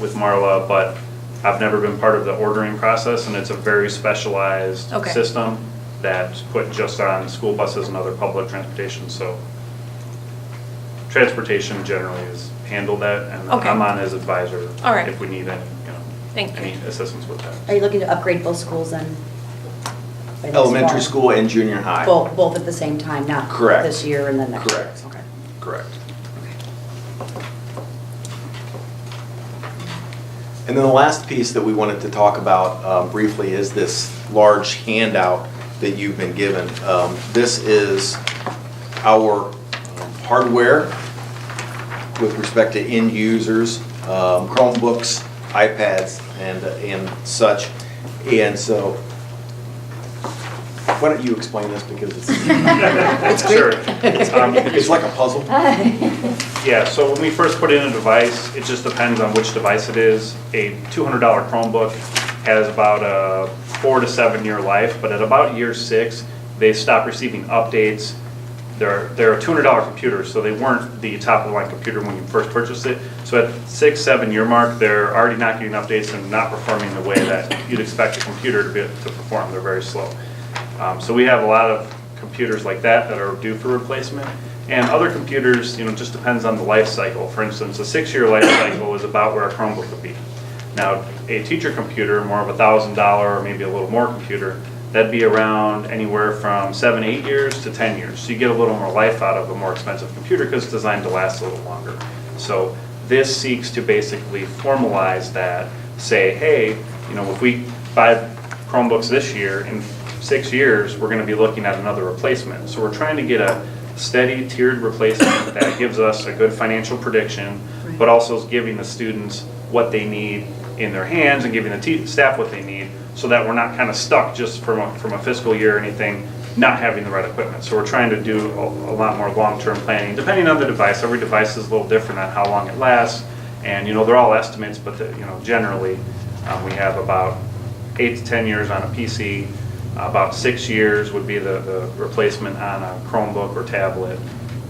with Marla, but I've never been part of the ordering process, and it's a very specialized Okay. system that's put just on school buses and other public transportation, so transportation generally is handled that, and Okay. I'm on as advisor All right. if we need any, Thank you. any assistance with that. Are you looking to upgrade both schools then? by next Elementary fall? school and junior high. Both at the same time, not Correct. this year and then next year? Correct. Okay. Correct. And then the last piece that we wanted to talk about briefly is this large handout that you've been given. This is our hardware with respect to end users, Chromebooks, iPads, and such. And so, why don't you explain this, because it's Sure. it's like a puzzle. Yeah, so when we first put in a device, it just depends on which device it is. A $200 Chromebook has about a 4 to 7 year life, but at about year 6, they stop receiving updates. They're a $200 computer, so they weren't the top of the line computer when you first purchased it. So at 6, 7 year mark, they're already not getting updates and not performing the way that you'd expect a computer to perform. They're very slow. So we have a lot of computers like that are due for replacement. And other computers, just depends on the life cycle. For instance, a 6-year life cycle is about where a Chromebook would be. Now, a teacher computer, more of a $1,000 or maybe a little more computer, that'd be around anywhere from 7, 8 years to 10 years. So you get a little more life out of a more expensive computer because it's designed to last a little longer. So this seeks to basically formalize that, say, hey, if we buy Chromebooks this year, in 6 years, we're gonna be looking at another replacement. So we're trying to get a steady tiered replacement that gives us a good financial prediction, but also is giving the students what they need in their hands and giving the staff what they need, so that we're not kind of stuck just from a fiscal year or anything, not having the right equipment. So we're trying to do a lot more long-term planning, depending on the device. Every device is a little different on how long it lasts, and they're all estimates, but generally, we have about 8 to 10 years on a PC, about 6 years would be the replacement on a Chromebook or tablet.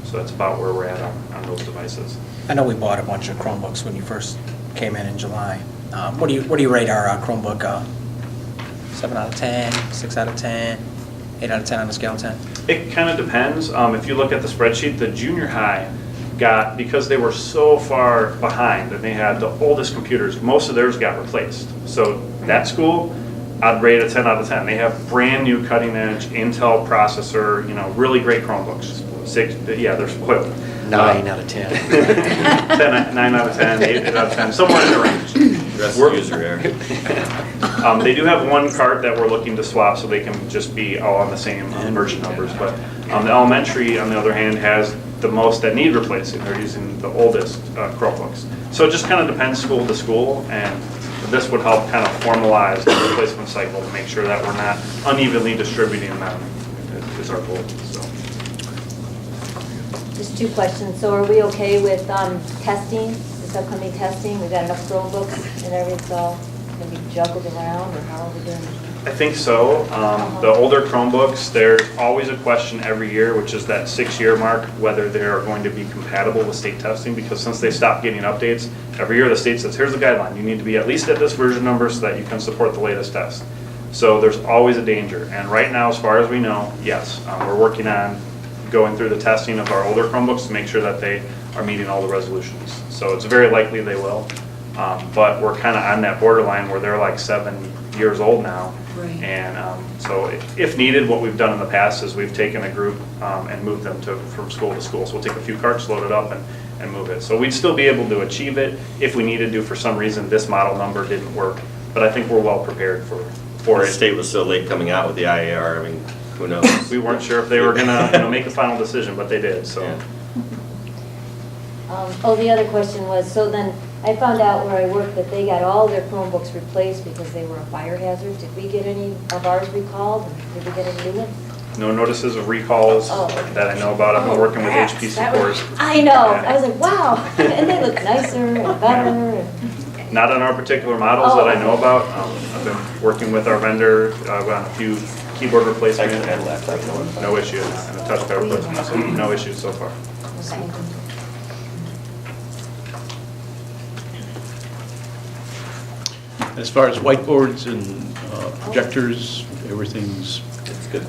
So that's about where we're at on those devices. I know we bought a bunch of Chromebooks when you first came in July. What do you rate our Chromebook? 7 out of 10, 6 out of 10, 8 out of 10 on a scale of 10? It kind of depends. If you look at the spreadsheet, the junior high got, because they were so far behind and they had the oldest computers, most of theirs got replaced. So that school, I'd rate a 10 out of 10. They have brand new cutting edge Intel processor, really great Chromebooks. They're spoiled. 9 out of 10. 9 out of 10, 8 out of 10, somewhere in the range. Rest user error. They do have one cart that we're looking to swap, so they can just be all on the same version numbers. But the elementary, on the other hand, has the most that need replacing. They're using the oldest Chromebooks. So it just kind of depends school to school, and this would help kind of formalize the replacement cycle to make sure that we're not unevenly distributing them, is our goal. So. Just 2 questions. So are we okay with testing, this upcoming testing? We've got enough Chromebooks and everything's all going to be juggled around, or how are we doing? I think so. The older Chromebooks, there's always a question every year, which is that 6-year mark, whether they are going to be compatible with state testing, because since they stopped getting updates, every year the state says, here's the guideline. You need to be at least at this version number so that you can support the latest test. So there's always a danger. And right now, as far as we know, yes, we're working on going through the testing of our older Chromebooks to make sure that they are meeting all the resolutions. So it's very likely they will. But we're kind of on that borderline where they're like 7 years old now. Right. And so if needed, what we've done in the past is we've taken a group and moved them from school to school. So we'll take a few carts, load it up, and move it. So we'd still be able to achieve it if we needed to. For some reason, this model number didn't work. But I think we're well prepared for The it. state was so late coming out with the IAR, I mean, who knows? We weren't sure if they were gonna make a final decision, but they did, so. Yeah. The other question was, so then I found out where I work that they got all their Chromebooks replaced because they were a fire hazard. Did we get any of ours recalled? Did we get any new ones? No notices of recalls that I know about. I've been working with HP support. I know. I was like, wow. And they look nicer and better. And Not on our particular models that I know about. I've been working with our vendor on a few keyboard replacements. No issue, and a touchpad replacement, so no issues so far. okay. As far as whiteboards and projectors, everything's... It's good.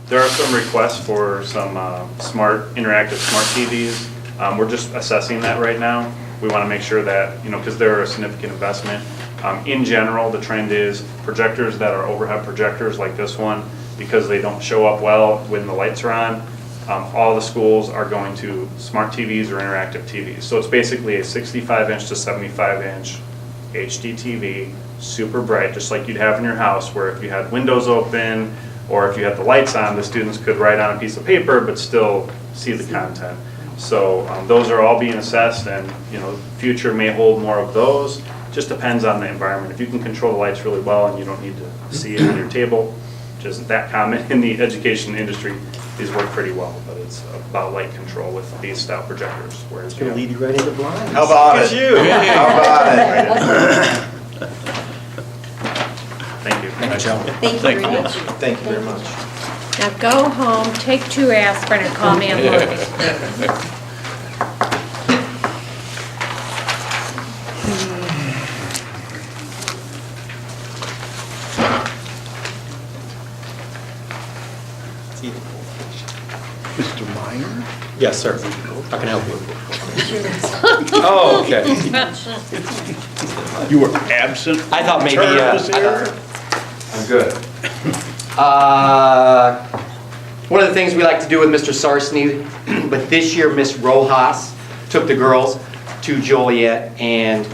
There are some requests for some interactive smart TVs. We're just assessing that right now. We want to make sure that, because they're a significant investment. In general, the trend is projectors that are overhead projectors like this one, because they don't show up well when the lights are on. All the schools are going to smart TVs or interactive TVs. So it's basically a 65-inch to 75-inch HD TV, super bright, just like you'd have in your house, where if you had windows open or if you had the lights on, the students could write on a piece of paper but still see the content. So those are all being assessed, and future may hold more of those. Just depends on the environment. If you can control the lights really well and you don't need to see it on your table, which isn't that common in the education industry, these work pretty well. But it's about light control with these style projectors. Whereas, Gonna lead you right into blind. How about Look at it? you. How about it? Thank you. Thank you, Joe. Thank you very much. Thank you very much. Now go home, take 2 aspirin, and call me in the morning. Mr. Meyer? Yes, sir. How can I help you? Oh, okay. You were absent. I thought maybe, Term this year? I'm good. One of the things we like to do with Mr. Sarsny, but this year Miss Rojas took the girls to Joliet, and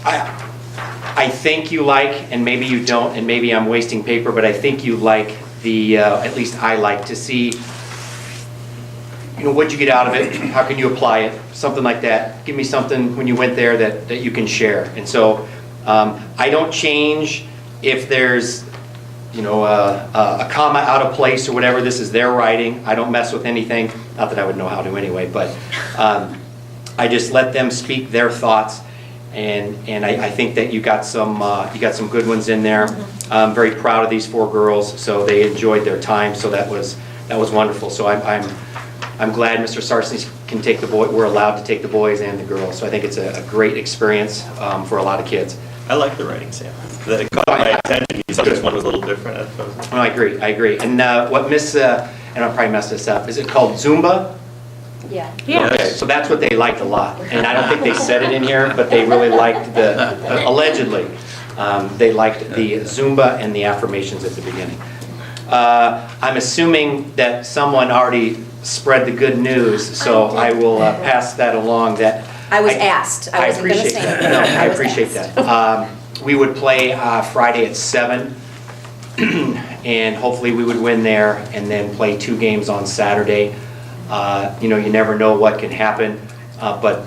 I I think you like, and maybe you don't, and maybe I'm wasting paper, but I think you like the, at least I like to see, what'd you get out of it? How can you apply it? Something like that. Give me something when you went there that you can share. And so I don't change if there's, a comma out of place or whatever. This is their writing. I don't mess with anything. Not that I would know how to anyway, but I just let them speak their thoughts. And I think that you got some good ones in there. I'm very proud of these 4 girls. So they enjoyed their time. So that was wonderful. So I'm glad Mr. Sarsny can take the boy. We're allowed to take the boys and the girls. So I think it's a great experience for a lot of kids. I like the writing sample. That caught my attention. You said this one was a little different. Oh, I agree. And what Miss, and I'll probably mess this up, is it called Zumba? Yeah. Okay, so that's what they liked a lot. And I don't think they said it in here, but they really liked allegedly, they liked the Zumba and the affirmations at the beginning. I'm assuming that someone already spread the good news, so I will pass that along. That I was asked. I wasn't going to say it. No, I was appreciate asked. that. We would play Friday at 7, and hopefully we would win there, and then play 2 games on Saturday. You never know what can happen, but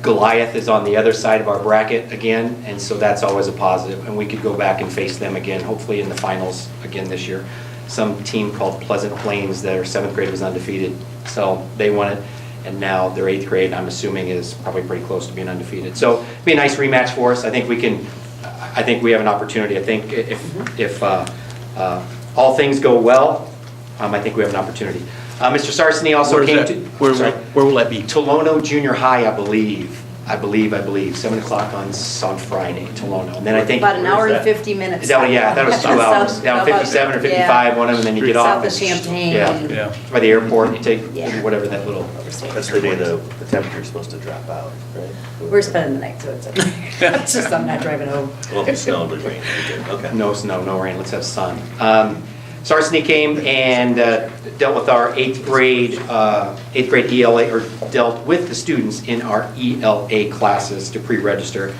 Goliath is on the other side of our bracket again, and so that's always a positive, and we could go back and face them again, hopefully in the finals again this year. Some team called Pleasant Plains, their 7th grade was undefeated, so they won it, and now their 8th grade, I'm assuming, is probably pretty close to being undefeated. So it'd be a nice rematch for us. I think we have an opportunity. I think if all things go well, I think we have an opportunity. Mr. Sarsny also came to... Where will that be? Tolono Junior High, I believe. 7 o'clock on Friday, Tolono. And then I think... About an hour and 50 minutes. Is that, yeah, that was 2 hours. South- Down 57 or 55, one of them, and then you get off. South of Champaign. Yeah, by the airport, you take Yeah. whatever that little... That's the day the temperature's supposed to drop out, right? We're spending the night, so it's okay. It's just I'm not driving home. Well, if it snowed, it rained. Okay. No snow, no rain, let's have sun. Sarsny came and dealt with our 8th grade ELA, or dealt with the students in our ELA classes to pre-register.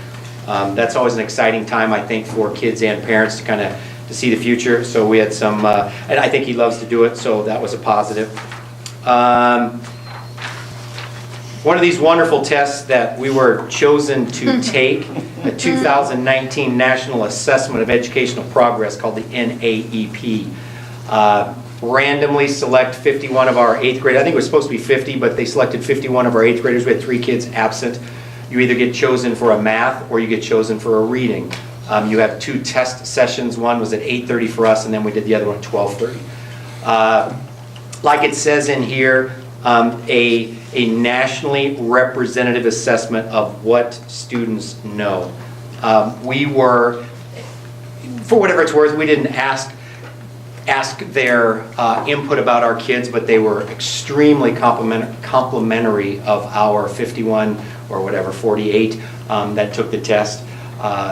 That's always an exciting time, I think, for kids and parents to kind of to see the future. So we had some, and I think he loves to do it, so that was a positive. One of these wonderful tests that we were chosen to take, a 2019 National Assessment of Educational Progress called the NAEP. Randomly select 51 of our 8th grade. I think it was supposed to be 50, but they selected 51 of our 8th graders. We had 3 kids absent. You either get chosen for a math or you get chosen for a reading. You have 2 test sessions. One was at 8:30 for us, and then we did the other one at 12:30. Like it says in here, a nationally representative assessment of what students know. We were, for whatever it's worth, we didn't ask their input about our kids, but they were extremely complimentary of our 51 or whatever, 48 that took the test.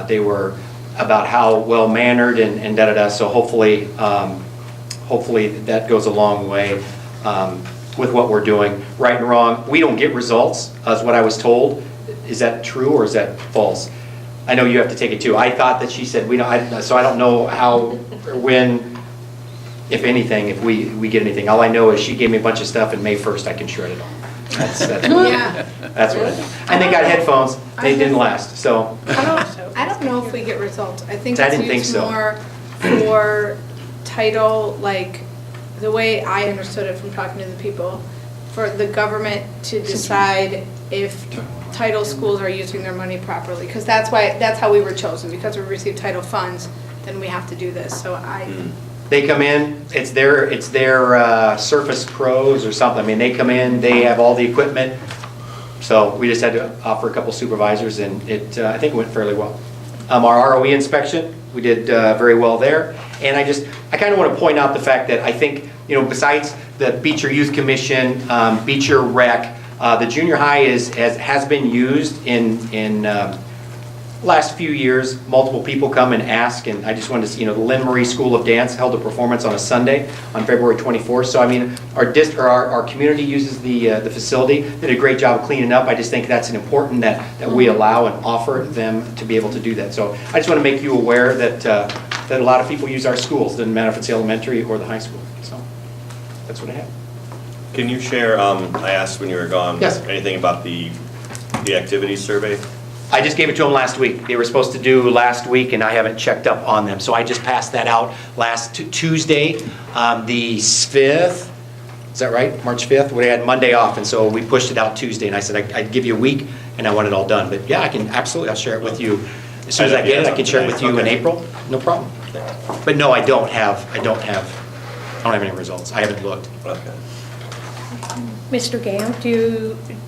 They were about how well-mannered and da-da-da, so hopefully that goes a long way with what we're doing. Right and wrong, we don't get results, is what I was told. Is that true or is that false? I know you have to take it too. I thought that she said we don't, so I don't know how or when, if anything, if we get anything. All I know is she gave me a bunch of stuff, and May 1st I can shred it all. That's Yeah. that's what I know. And they got headphones. They didn't last. So I don't know if we get results. I think I it's didn't think used so. more for title, like, the way I understood it from talking to the people, for the government to decide if title schools are using their money properly. Because that's how we were chosen, because we received title funds, then we have to do this. So they come in. It's their Surface Pros or something. I mean, they come in. They have all the equipment. So we just had to offer a couple supervisors, and I think it went fairly well. Our ROE inspection, we did very well there. And I kind of want to point out the fact that I think, besides the Beecher Youth Commission, Beecher Rec, the junior high has been used in last few years, multiple people come and ask, and I just wanted to see, the Lynn Marie School of Dance held a performance on a Sunday on February 24th. So I mean, our community uses the facility, did a great job of cleaning up. I just think that's an important that we allow and offer them to be able to do that. So I just want to make you aware that a lot of people use our schools, doesn't matter if it's elementary or the high school. So that's what I have. Can you share, I asked when you were gone. Yes. Anything about the activities survey? I just gave it to them last week. They were supposed to do last week, and I haven't checked up on them. So I just passed that out last Tuesday, the 5th. Is that right? March 5th? We had Monday off, and so we pushed it out Tuesday. And I said I'd give you a week, and I want it all done. But yeah, I can absolutely. I'll share it with you as soon as I get it. I can share it with you in April. No problem. But no, I don't have any results. I haven't looked. Okay. Mr. Gam,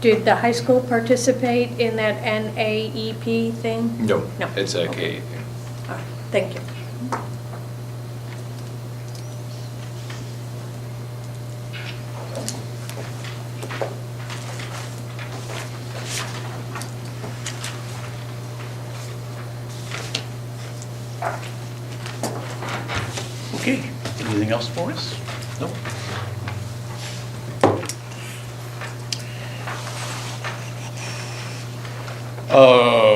did the high school participate in that NAEP thing? No, No. it's a K. All right, thank you. Okay, anything else for us? No.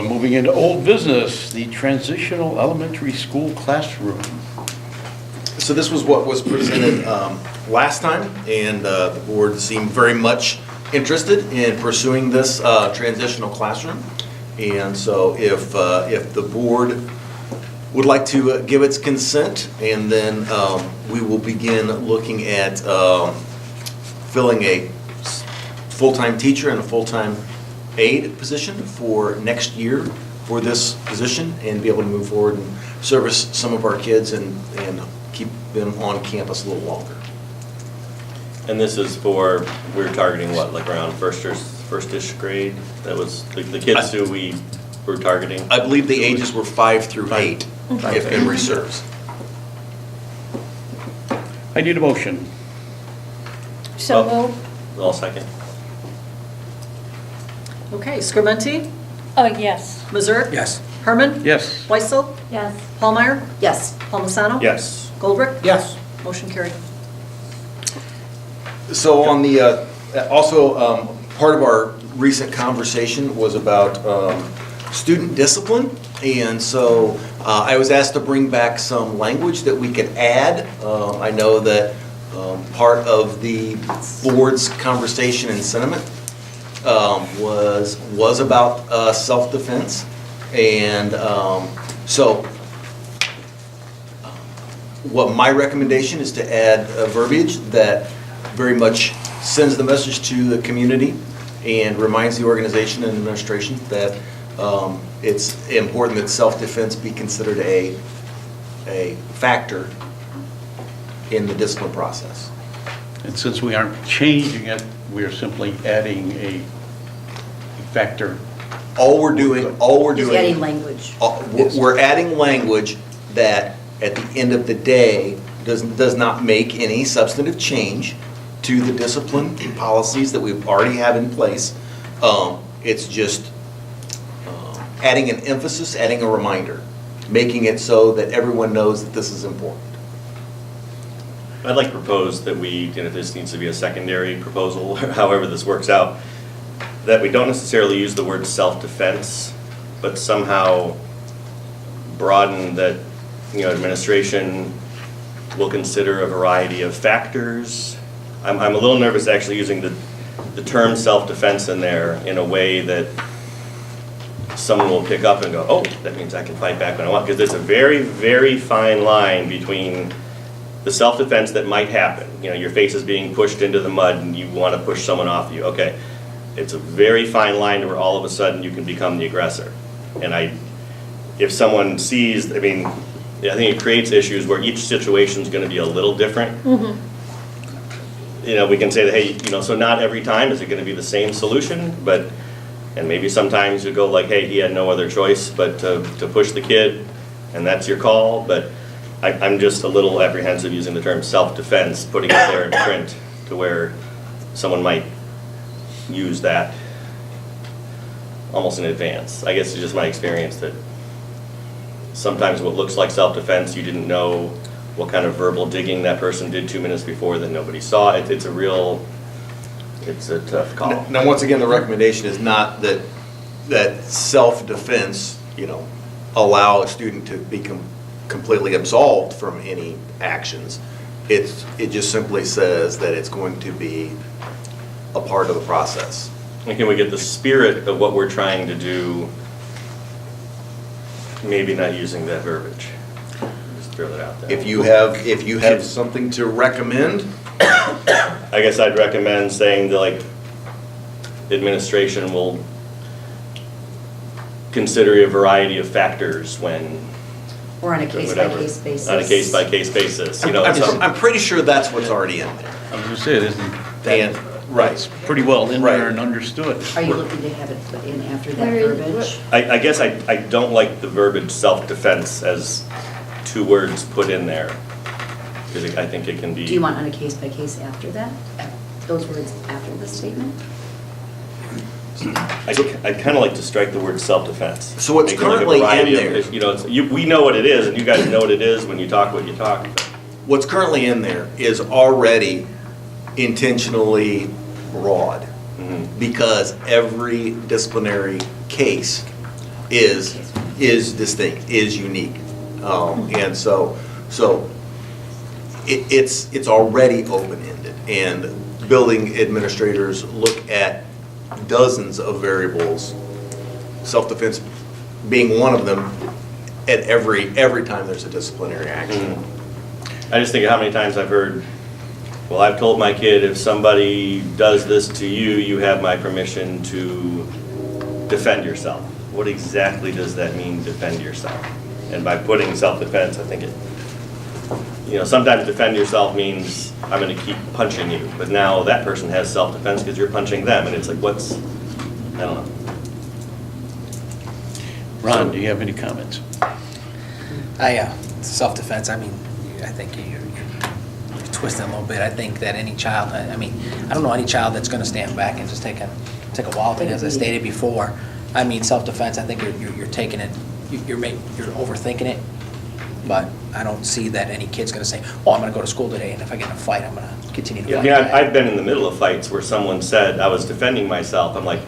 Moving into old business, the transitional elementary school classroom. So this was what was presented last time, and the board seemed very much interested in pursuing this transitional classroom. And so if the board would like to give its consent, and then we will begin looking at filling a full-time teacher and a full-time aide position for next year for this position, and be able to move forward and service some of our kids and keep them on campus a little longer. And this is for, we're targeting what, like around first-ish grade? That was the kids who we were targeting? I believe the ages were 5 through 8, if memory serves. I need a motion. So moved. I'll second. Okay, Scriventi, Yes. Mazur, Yes. Herman, Yes. Weissel, Yes. Pallmeyer, Yes. Palmisano. Yes. Goldrick. Yes. Motion carried. So on the, also, part of our recent conversation was about student discipline. And so I was asked to bring back some language that we could add. I know that part of the board's conversation and sentiment was about self-defense. And so what my recommendation is to add a verbiage that very much sends the message to the community and reminds the organization and administration that it's important that self-defense be considered a factor in the discipline process. And since we aren't changing it, we are simply adding a factor. All we're doing. Just adding language. We're adding language that, at the end of the day, does not make any substantive change to the discipline policies that we already have in place. It's just adding an emphasis, adding a reminder, making it so that everyone knows that this is important. I'd like to propose that we, and if this needs to be a secondary proposal, however this works out, that we don't necessarily use the word self-defense, but somehow broaden that, administration will consider a variety of factors. I'm a little nervous actually using the term self-defense in there in a way that someone will pick up and go, oh, that means I can fight back when I want, because there's a very, very fine line between the self-defense that might happen. Your face is being pushed into the mud and you want to push someone off you. Okay, it's a very fine line where all of a sudden you can become the aggressor. And if someone sees, I think it creates issues where each situation is going to be a little different. Mm-hmm. We can say that, hey, so not every time is it going to be the same solution, and maybe sometimes you go like, hey, he had no other choice but to push the kid, and that's your call. But I'm just a little apprehensive using the term self-defense, putting it there in print to where someone might use that almost in advance. I guess it's just my experience that sometimes what looks like self-defense, you didn't know what kind of verbal digging that person did 2 minutes before that nobody saw. It's a tough call. Now, once again, the recommendation is not that self-defense, allow a student to be completely absolved from any actions. It just simply says that it's going to be a part of the process. And can we get the spirit of what we're trying to do, maybe not using that verbiage? Just throw that out there. If you have something to recommend, I guess I'd recommend saying that, like, administration will consider a variety of factors when. Or on a case-by-case basis. On a case-by-case basis, it's I'm pretty sure that's what's already in there. I was gonna say, it isn't, And, right. it's pretty well in there and understood. Are you looking to have it put in after that Where is- verbiage? I guess I don't like the verbiage self-defense as 2 words put in there. Because I think it can be. Do you want on a case-by-case after that? Those words after the statement? I'd kind of like to strike the word self-defense. So what's Make it like a currently in variety of- there- we know what it is, and you guys know what it is when you talk what you talk. What's currently in there is already intentionally broad, because every disciplinary case is distinct, is unique. And so it's already open-ended, and building administrators look at dozens of variables, self-defense being one of them, at every time there's a disciplinary action. I just think of how many times I've heard, well, I've told my kid, if somebody does this to you, you have my permission to defend yourself. What exactly does that mean, defend yourself? And by putting self-defense, I think sometimes defend yourself means I'm going to keep punching you, but now that person has self-defense because you're punching them, and it's like, I don't know. Ron, do you have any comments? Self-defense, I think you're twisting a little bit. I think that any child, I don't know any child that's gonna stand back and just take a wild thing, as I stated before. Self-defense, I think you're taking it, you're overthinking it, but I don't see that any kid's gonna say, I'm gonna go to school today, and if I get in a fight, I'm gonna continue to fight. I've been in the middle of fights where someone said I was defending myself. I'm like,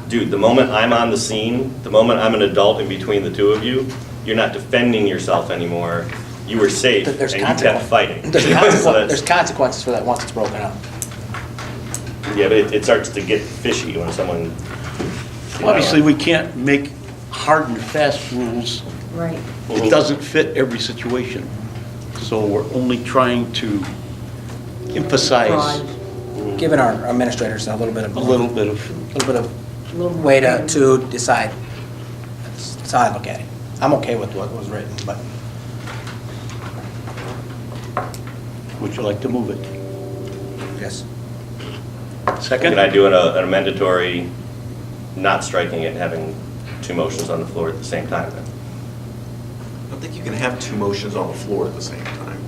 dude, the moment I'm on the scene, the moment I'm an adult in between the two of you, you're not defending yourself anymore. You were safe, and you kept fighting. There's consequences for that once it's broken up. Yeah, but it starts to get fishy when someone. Obviously, we can't make hard and fast rules. Right. It doesn't fit every situation. So we're only trying to emphasize Giving our administrators a little bit of way to decide. That's how I look at it. I'm okay with what was written, but. Would you like to move it? Yes. Second? Can I do an mandatory, not striking it and having 2 motions on the floor at the same time then? I don't think you can have 2 motions on the floor at the same time.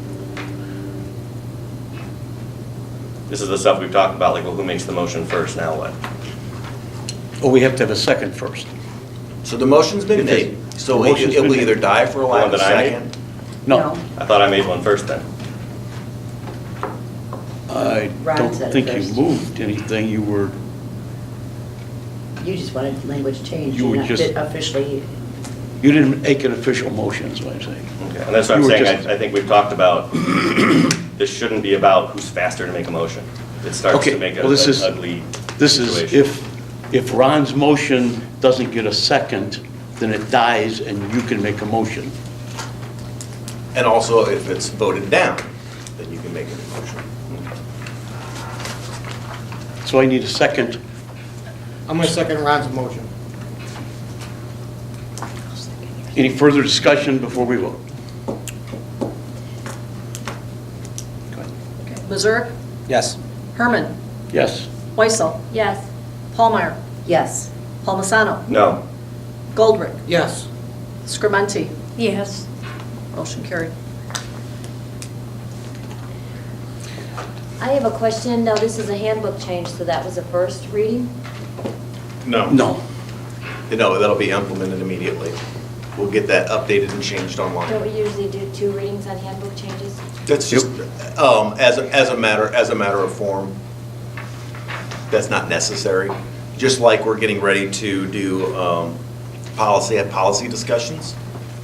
This is the stuff we've talked about, like, well, who makes the motion first, now what? Well, we have to have a second first. So the motion's been made, so it will either die for a lack of a second. No. I thought I made one first then. I Ron don't said it think you first. moved anything. You just wanted language change. You were not just- officially. You didn't make an official motion, is what I'm saying. Okay, and that's what I'm You were saying, just- I think we've talked about, this shouldn't be about who's faster to make a motion. It starts Okay, to make well, this is- an ugly This is, situation. if Ron's motion doesn't get a second, then it dies and you can make a motion. And also, if it's voted down, then you can make a new motion. So I need a second. I'm going to second Ron's motion. Any further discussion before we vote? Mazur, Yes. Herman, Yes. Weissel, Yes. Pallmeyer, Yes. Palmisano, No. Goldrick, Yes. Scramenti. Yes. Motion carried. I have a question. Now, this is a handbook change, so that was a first reading? No. No. No, that'll be implemented immediately. we'll get that updated and changed online. Don't we usually do 2 readings on handbook changes? That's just, as a matter of form, that's not necessary. Just like we're getting ready to do policy discussions.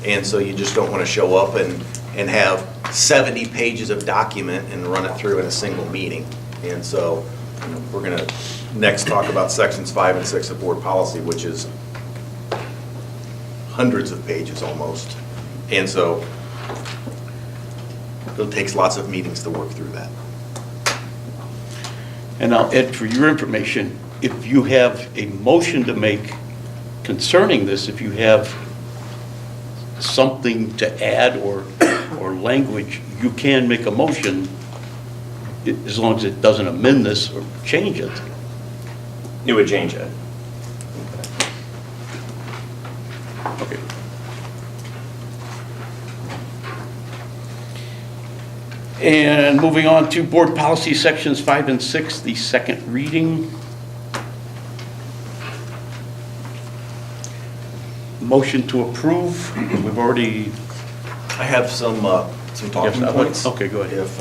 And so you just don't want to show up and have 70 pages of document and run it through in a single meeting. And so we're going to next talk about sections 5 and 6 of board policy, which is hundreds of pages almost. And so it takes lots of meetings to work through that. And now, Ed, for your information, if you have a motion to make concerning this, if you have something to add or language, you can make a motion as long as it doesn't amend this or change it. It would change it. Okay. And moving on to board policy sections 5 and 6, the second reading. Motion to approve. We've already. I have some talking points. Okay, go ahead. If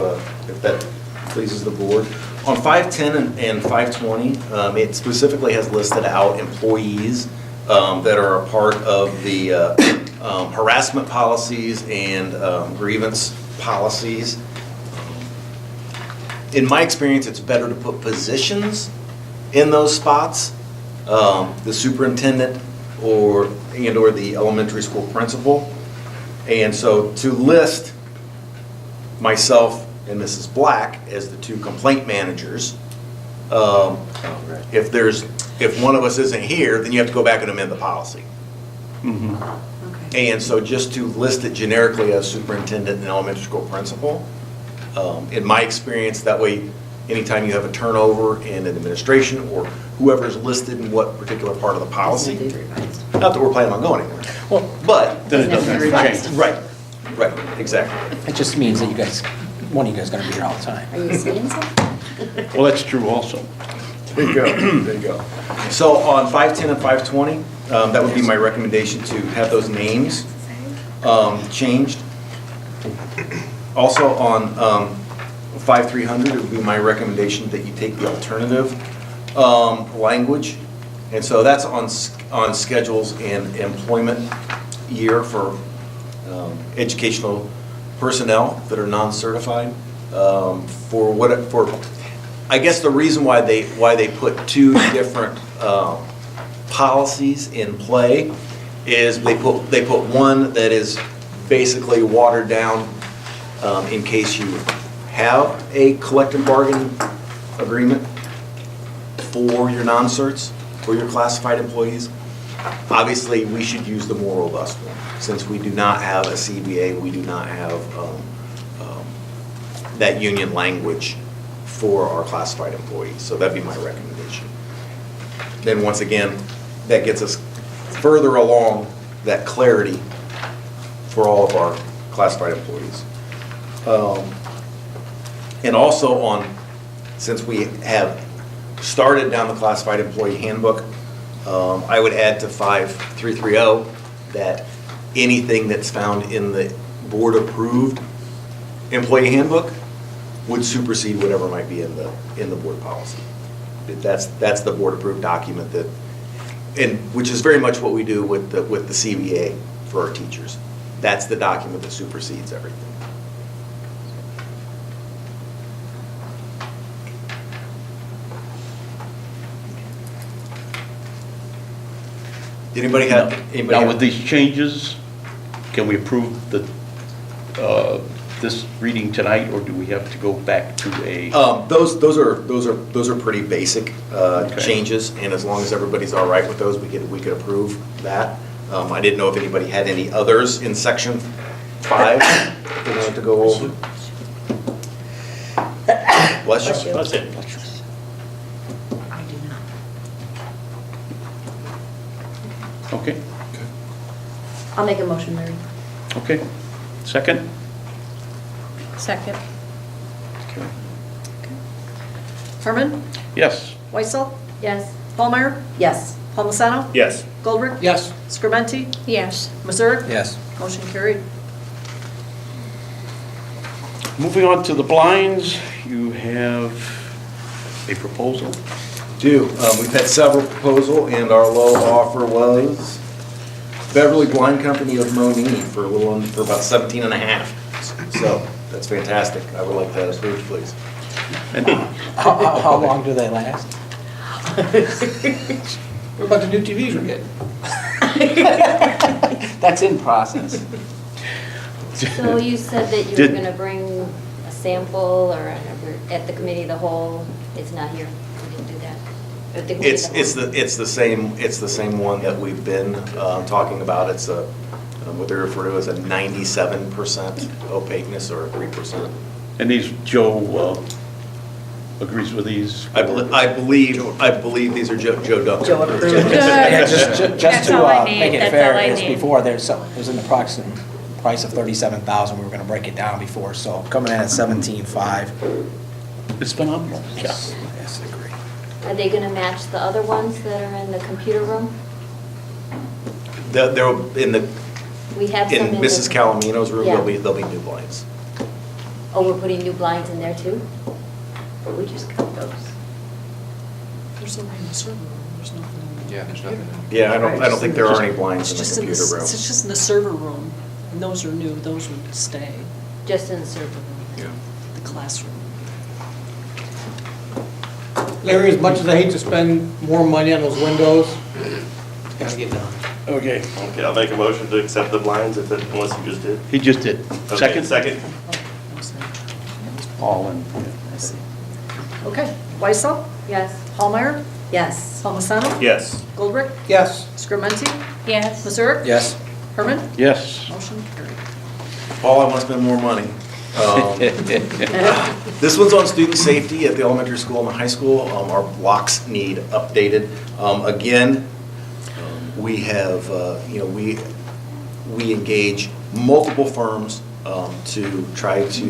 that pleases the board. On 510 and 520, it specifically has listed out employees that are a part of the harassment policies and grievance policies. In my experience, it's better to put positions in those spots. The superintendent or the elementary school principal. And so to list myself and Mrs. Black as the 2 complaint managers, if one of us isn't here, then you have to go back and amend the policy. And so just to list it generically as superintendent and elementary school principal, in my experience, that way, anytime you have a turnover in an administration or whoever is listed in what particular part of the policy, not that we're planning on going anywhere, but then it doesn't change. Right, exactly. It just means that one of you guys is going to be here all the time. Are you saying something? Well, that's true also. There you go. So on 510 and 520, that would be my recommendation to have those names changed. Also on 5300, it would be my recommendation that you take the alternative language. And so that's on schedules and employment year for educational personnel that are non-certified. I guess the reason why they put 2 different policies in play is they put one that is basically watered down in case you have a collective bargaining agreement for your non-certs, for your classified employees. Obviously, we should use the more robust one. Since we do not have a CBA, we do not have that union language for our classified employees. So that'd be my recommendation. Then once again, that gets us further along that clarity for all of our classified employees. And also since we have started down the classified employee handbook, I would add to 5330 that anything that's found in the board-approved employee handbook would supersede whatever might be in the board policy. That's the board-approved document which is very much what we do with the CBA for our teachers. That's the document that supersedes everything. Anybody have? Now, with these changes, can we approve this reading tonight, or do we have to go back to a? Those are pretty basic changes, and as long as everybody's all right with those, we could approve that. I didn't know if anybody had any others in section 5 that they wanted to go over. Bless you. Bless you. That's it. I do not. Okay, I'll make a motion, Mary. okay. Second? Second. Okay. Herman? Yes. Weissel? Yes. Ballmeyer? Yes. Palmisano? Yes. Goldrick? Yes. Scriventi? Yes. Mazurik? Yes. Motion carried. Moving on to the blinds, you have a proposal. We've had several proposal, and our low offer was Beverly Blind Company of Monee for for about 17 and a half. So, that's fantastic. I would like that approved, please. How long do they last? What about the new TVs we're getting? That's in process. So you said that you were Did- going to bring a sample or at the committee of the whole, it's not here, we didn't do that. At the committee of the whole. It's the same one that we've been talking about. It's what they refer to as a 97% opaqueness or 3%. And these, Joe agrees with these? I believe these are Joe Duffy. Joe approved. Yeah, just That's to all I need. make it That's fair, all I it's need. before, it was an approximate price of $37,000, we were gonna break it down before, so coming in at $17,500. It's phenomenal. Yes, yes, I agree. Are they going to match the other ones that are in the computer room? They're in We have some in Mrs. the- Calamino's room. Yeah. There'll be new blinds. Oh, we're putting new blinds in there too? Or we just cut those? There's nothing in the server room, there's nothing in the. Yeah, there's nothing in Yeah, I don't think there are any blinds in It's the just computer room. It's just in the server room, and those are new, those would stay, Just in the server room? Yeah. the classroom. Larry, as much as I hate to spend more money on those windows, Gotta get done. Okay, Okay, I'll make a motion to accept the blinds unless you just did. he just did. Okay, Second? Second. Paul and, I see. Okay, Weissel, Yes. Hallmeyer, Yes. Palmisano, Yes. Goldrick, yes. Scriventi, Yes. Mazurik? Yes. Herman? yes. Motion carried. Paul, I want to spend more money. This one's on student safety at the elementary school and the high school. Our blocks need updated. Again, we have, we engage multiple firms to try to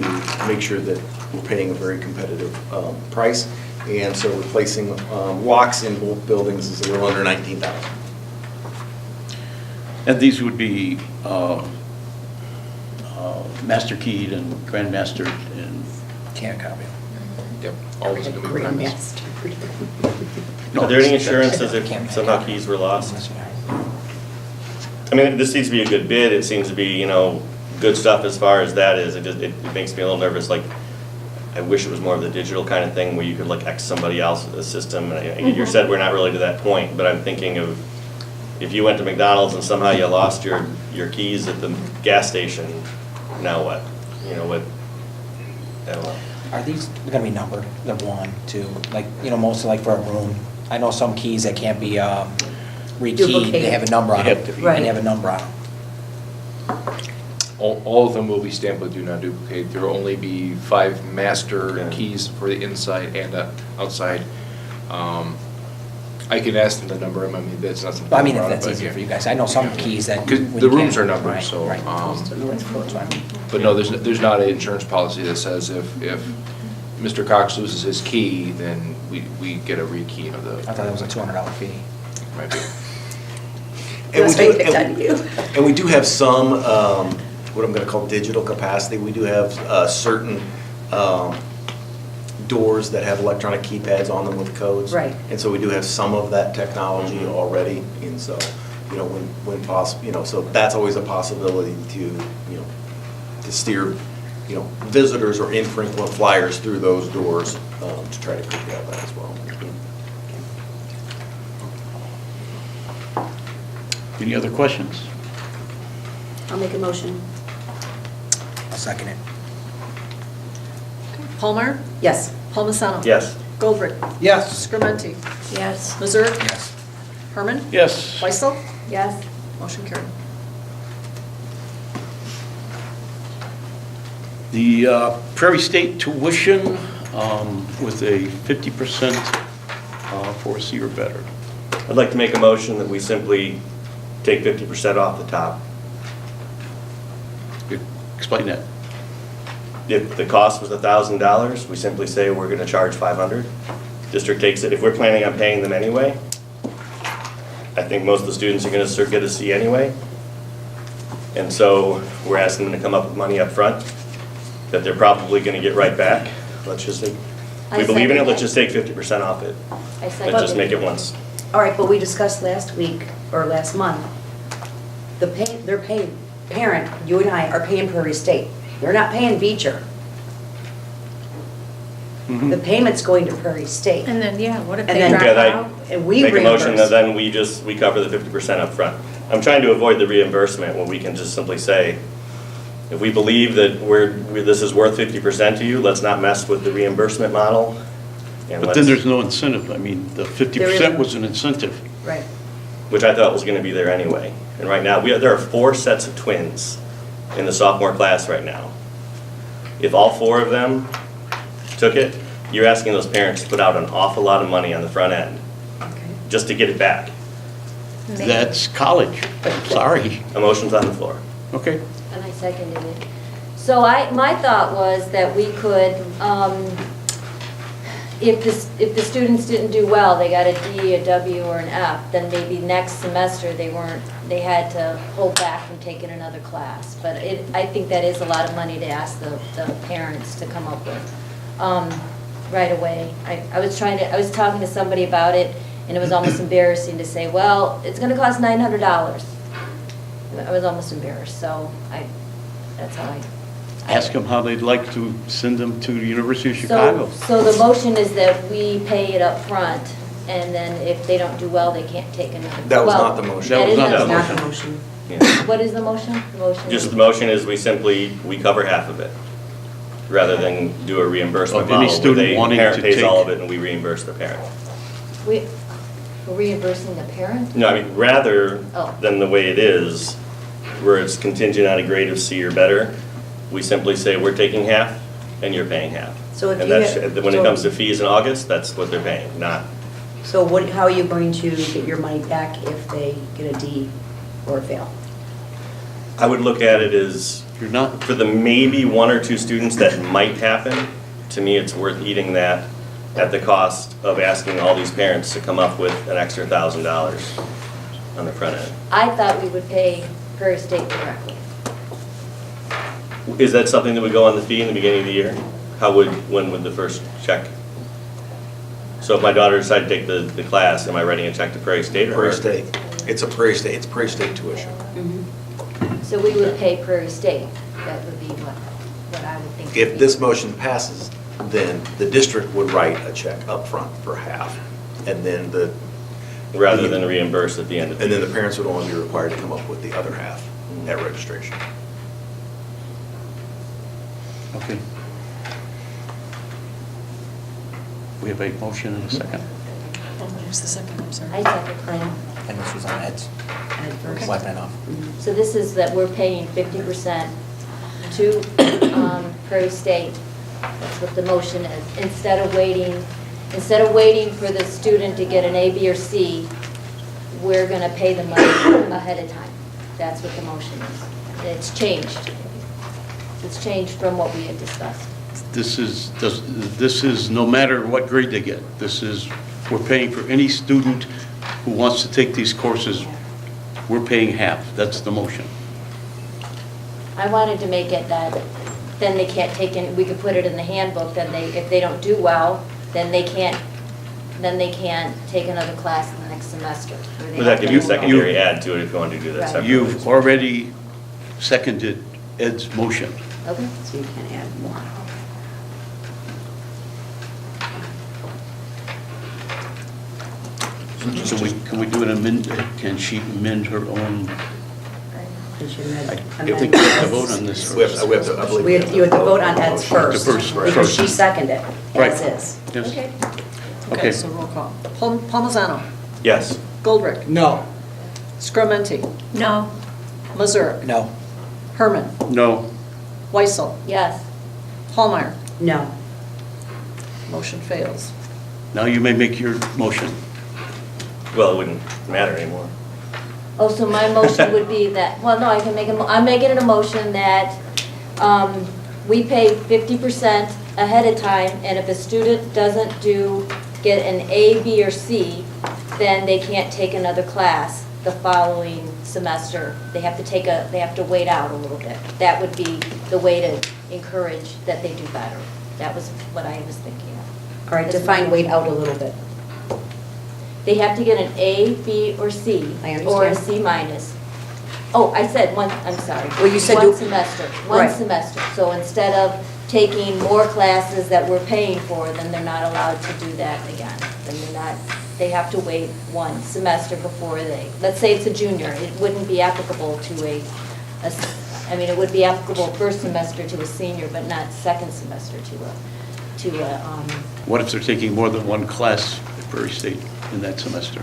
make sure that we're paying a very competitive price. And so replacing locks in both buildings is a little under $19,000. And these would be master keyed and grandmastered and. Can't copy. Yep, all these are gonna be brands. Are there any assurances if somehow keys were lost? I mean, this seems to be a good bid. It seems to be, good stuff as far as that is. It makes me a little nervous, like, I wish it was more of the digital kind of thing where you could like X somebody else's system. And you said we're not really to that point, but I'm thinking of if you went to McDonald's and somehow you lost your keys at the gas station, now what? I don't know. Are these gonna be numbered, the 1, 2, like, mostly like for a room? I know some keys that can't be rekeyed, they have a number on They them. have to be. And they have a number on them. All of them will be stamped with do not duplicate. There will only be 5 master Yeah. keys for the inside and outside. I can ask them the number, I mean, that's not something. But I mean, if brought up, that's but easier yeah. for you guys, I know some keys that. Because when the you rooms can't- are numbered, right, so, right. That's what I mean. But no, there's not an insurance policy that says if Mr. Cox loses his key, then we get a rekey of the. I thought that was a $200 fee. Might be. And we do have some, what I'm going to call digital capacity. We do have certain doors that have electronic keypads on them with codes. Right. And so we do have some of that technology already. And so, when possible, so that's always a possibility to steer, visitors or infrequent flyers through those doors to try to figure out that as well. Any other questions? I'll make a motion. I'll second it. Hallmeyer, Yes. Palmisano. Yes. Goldrick, Yes. Scriventi, Yes. Mazurik? Yes. Herman? Yes. Weissel? Yes. Motion carried. The Prairie State tuition with a 50% for a C or better. I'd like to make a motion that we simply take 50% off the top. Explain that. If the cost was $1,000, we simply say we're going to charge $500. District takes it, if we're planning on paying them anyway, I think most of the students are gonna get a C anyway. And so we're asking them to come up with money up front that they're probably gonna get right back. Let's just, I we believe in it, second let's that. just take 50% off it. I Let's second just it. make it once. All right, but we discussed last week, or last month, parent, you and I, are paying Prairie State. They're not paying Beecher. The payment's going to Prairie State. And then, yeah, what if And they then- drop Yeah, out? And we Make a motion reimburse. that then we cover the 50% up front. I'm trying to avoid the reimbursement where we can just simply say, if we believe that this is worth 50% to you, let's not mess with the reimbursement model. And But then let's- there's no incentive. I mean, the 50% was an incentive. Right. which I thought was gonna be there anyway. And right now, there are 4 sets of twins in the sophomore class right now. If all 4 of them took it, you're asking those parents to put out an awful lot of money on the front end just to get it back. That's college. Sorry. A motion's on the floor. Okay. And I seconded it. So my thought was that we could, if the students didn't do well, they got a D, a W, or an F, then maybe next semester they had to hold back from taking another class. But I think that is a lot of money to ask the parents to come up with right away. I was talking to somebody about it, and it was almost embarrassing to say, well, it's gonna cost $900. I was almost embarrassed, so that's how I. Ask them how they'd like to send them to the University of Chicago. So the motion is that we pay it up front, and then if they don't do well, they can't take another. That was well, not the motion. that is That was not not the the motion. Yeah. What is the motion? The motion Just is- the motion is we cover half of it, rather than do a reimbursement Of any model where student the wanting parent to pays all take- of it and we reimburse the parent. We're reimbursing the parent? No, I mean, rather Oh. than the way it is, where it's contingent on a grade of C or better, we simply say, we're taking half and you're paying half. So if And you that's, get- when it so- comes to fees in August, that's what they're paying, not, So how are you going to get your money back if they get a D or fail? I would look at it as, You're not, for the maybe 1 or 2 students that might happen, to me, it's worth eating that at the cost of asking all these parents to come up with an extra $1,000 on the front end. I thought we would pay Prairie State directly. Is that something that would go on the fee in the beginning of the year? When would the first check? So if my daughter decided to take the class, am I writing a check to Prairie State or? Prairie State. It's Prairie State tuition. So we would pay Prairie State. That would be what I would think. would If be- this motion passes, then the district would write a check up front for half, and then Rather than reimburse at the end of the and year? then the parents would only be required to come up with the other half at registration. okay. We have a motion and a second. Oh, who's the second, I'm sorry? I second. And this was on Ed's, Ed first. wiping it off. So this is that we're paying 50% to Prairie State. That's what the motion is. Instead of waiting for the student to get an A, B, or C, we're going to pay the money ahead of time. That's what the motion is. It's changed. It's changed from what we had discussed. This is no matter what grade they get. We're paying for any student who wants to take these courses, we're paying half. That's the motion. I wanted to make it that then they can't take in, we could put it in the handbook, then if they don't do well, then they can't take another class in the next semester. or they Would have that give to you a move on. secondary add to it if you want to do that Right. separately? You've already seconded Ed's motion. Okay. So you can add more. So can we do an amend, can she amend her own? Did you I amend- think we have to vote on this We have first. we have to, I believe. You have to vote on Ed's first. The first, Because first. she seconded it, Right. as is. Yes. Okay. Okay. Okay, so roll call. Palmisano. Yes. Goldrick. No. Scrumenti. No. Mazur. No. Herman. No. Weissel. Yes. Hallmeyer. No. Motion fails. Now you may make your motion. Well, it wouldn't matter anymore. Oh, so my motion would be that, well, no, I can make I'm making it a motion that we pay 50% ahead of time, and if a student doesn't get an A, B, or C, then they can't take another class the following semester. They have to wait out a little bit. That would be the way to encourage that they do better. That was what I was thinking of. All right, define wait out a little bit. They have to get an A, B, or C. I understand. Or a C minus. Oh, I said one, I'm sorry. Well, you said One do- semester, Right. one semester. So instead of taking more classes that we're paying for, then they're not allowed to do that again. Then they're not, they have to wait one semester before they, let's say it's a junior, it wouldn't be applicable to I mean, it would be applicable first semester to a senior, but not second semester to a, What if they're taking more than one class at Prairie State in that semester?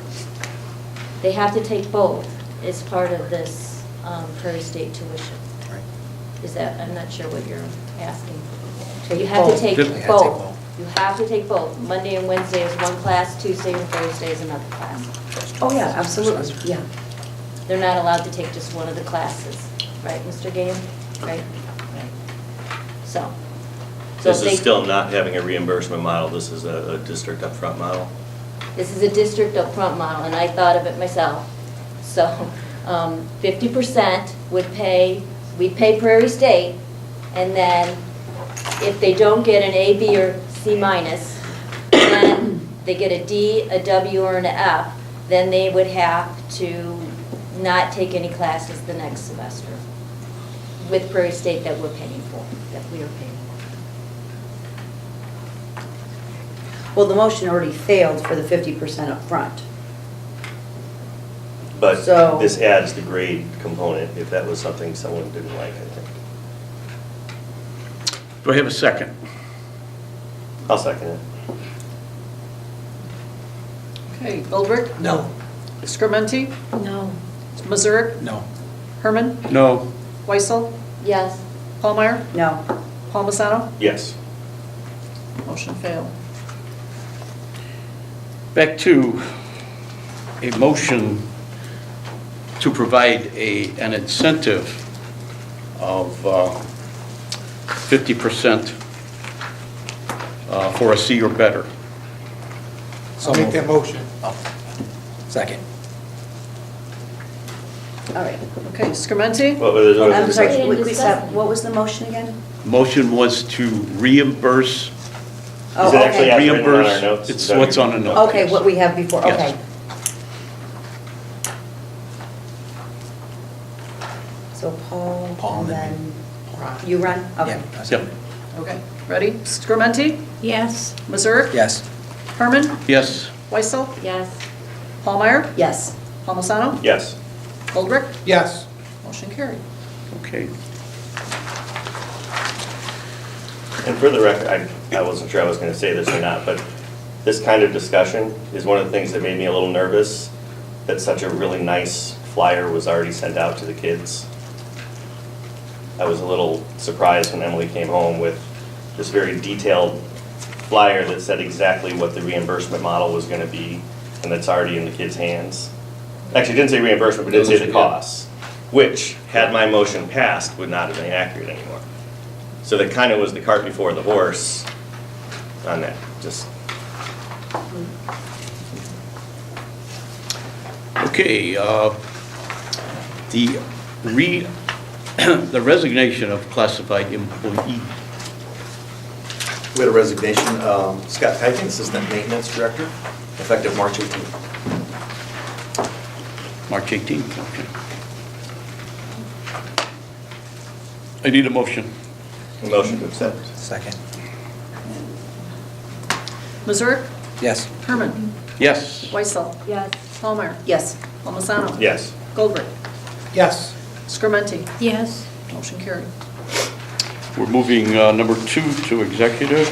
they have to take both as part of this Prairie State tuition. Is that, I'm not sure what you're asking. You have to both. take They have to take both. You have to take both. Monday and Wednesday is one class, Tuesday and Thursday is another class. Oh, yeah, absolutely, yeah. They're not allowed to take just one of the classes, right, Mr. Game? Right? So. This if they- is still not having a reimbursement model, this is a district upfront model. This is a district upfront model, and I thought of it myself. So 50% would pay, we'd pay Prairie State, and then if they don't get an A, B, or C minus, then they get a D, a W, or an F, then they would have to not take any classes the next semester with Prairie State that we're paying for, that we are paying for. Well, the motion already failed for the 50% up front. But So- this adds the grade component, if that was something someone didn't like, I think. Do I have a second? I'll second it. Okay, Goldberg, No. Scrumenti, No. Mazurik, No. Herman, No. Weissel, Yes, Pallmeyer, No. Palmisano, Yes. motion failed. Back to a motion to provide an incentive of 50% for a C or better. So I'll make moved. that motion. Oh. Second. All right, okay, Scrumenti, What was it? I'm sorry, didn't we discuss said, it. what was the motion again? Motion was to reimburse. Oh, Is it actually okay. as written on our Reimburse, notes? it's Is that what's what on the you're- note. Okay, what we have before, Yes. okay. So Paul, Paul and and then Ron. you run? Okay. Yeah, I Yep. second. okay, ready? Scrumenti, Yes. Mazurik, Yes. Herman, Yes. Weissel, yes. Pallmeyer, Yes. Palmisano, Yes. Goldberg, Yes. motion carried. Okay. And for the record, I wasn't sure I was going to say this or not, but this kind of discussion is one of the things that made me a little nervous, that such a really nice flyer was already sent out to the kids. I was a little surprised when Emily came home with this very detailed flyer that said exactly what the reimbursement model was going to be, and that's already in the kids' hands. Actually, it didn't say reimbursement, but it did say the costs, which, had my motion passed, would not have been accurate anymore. So that kind of was the cart before the horse on that, just. Okay, the resignation of classified employee. We had a resignation, Scott Piping, Assistant Maintenance Director, effective March 18th. March 18th, okay. I need a motion. Motion to accept. Second. Mazurik, Yes. Herman, Yes. Weissel, Yes. Pallmeyer, Yes. Palmisano, Yes. Goldberg, Yes. Scrumenti, Yes. motion carried. We're moving number 2 to executive.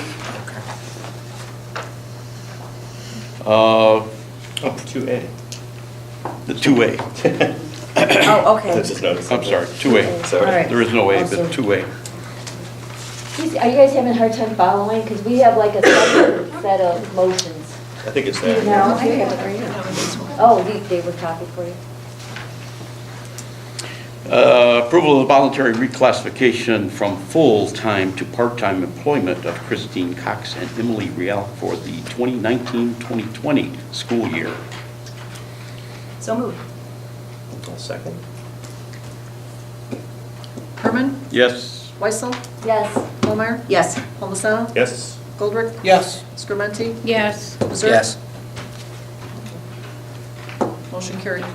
Oh, 2A. The 2A. Oh, okay. I just noticed. I'm sorry, 2A. Sorry. All right. There is no A, Also- but 2A. Are you guys having a hard time following? Because we have like a separate set of motions. I think it's Do you there. know? I have it right here. Oh, they were copied for you? Approval of voluntary reclassification from full-time to part-time employment of Christine Cox and Emily Real for the 2019-2020 school year. So moved. I'll second. Herman? Yes. Weissel? Yes. Holmeyer? Yes. Palmisano? Yes. Goldrick? Yes. Scrimmenti? Yes. Mazurik? Yes. Motion carried.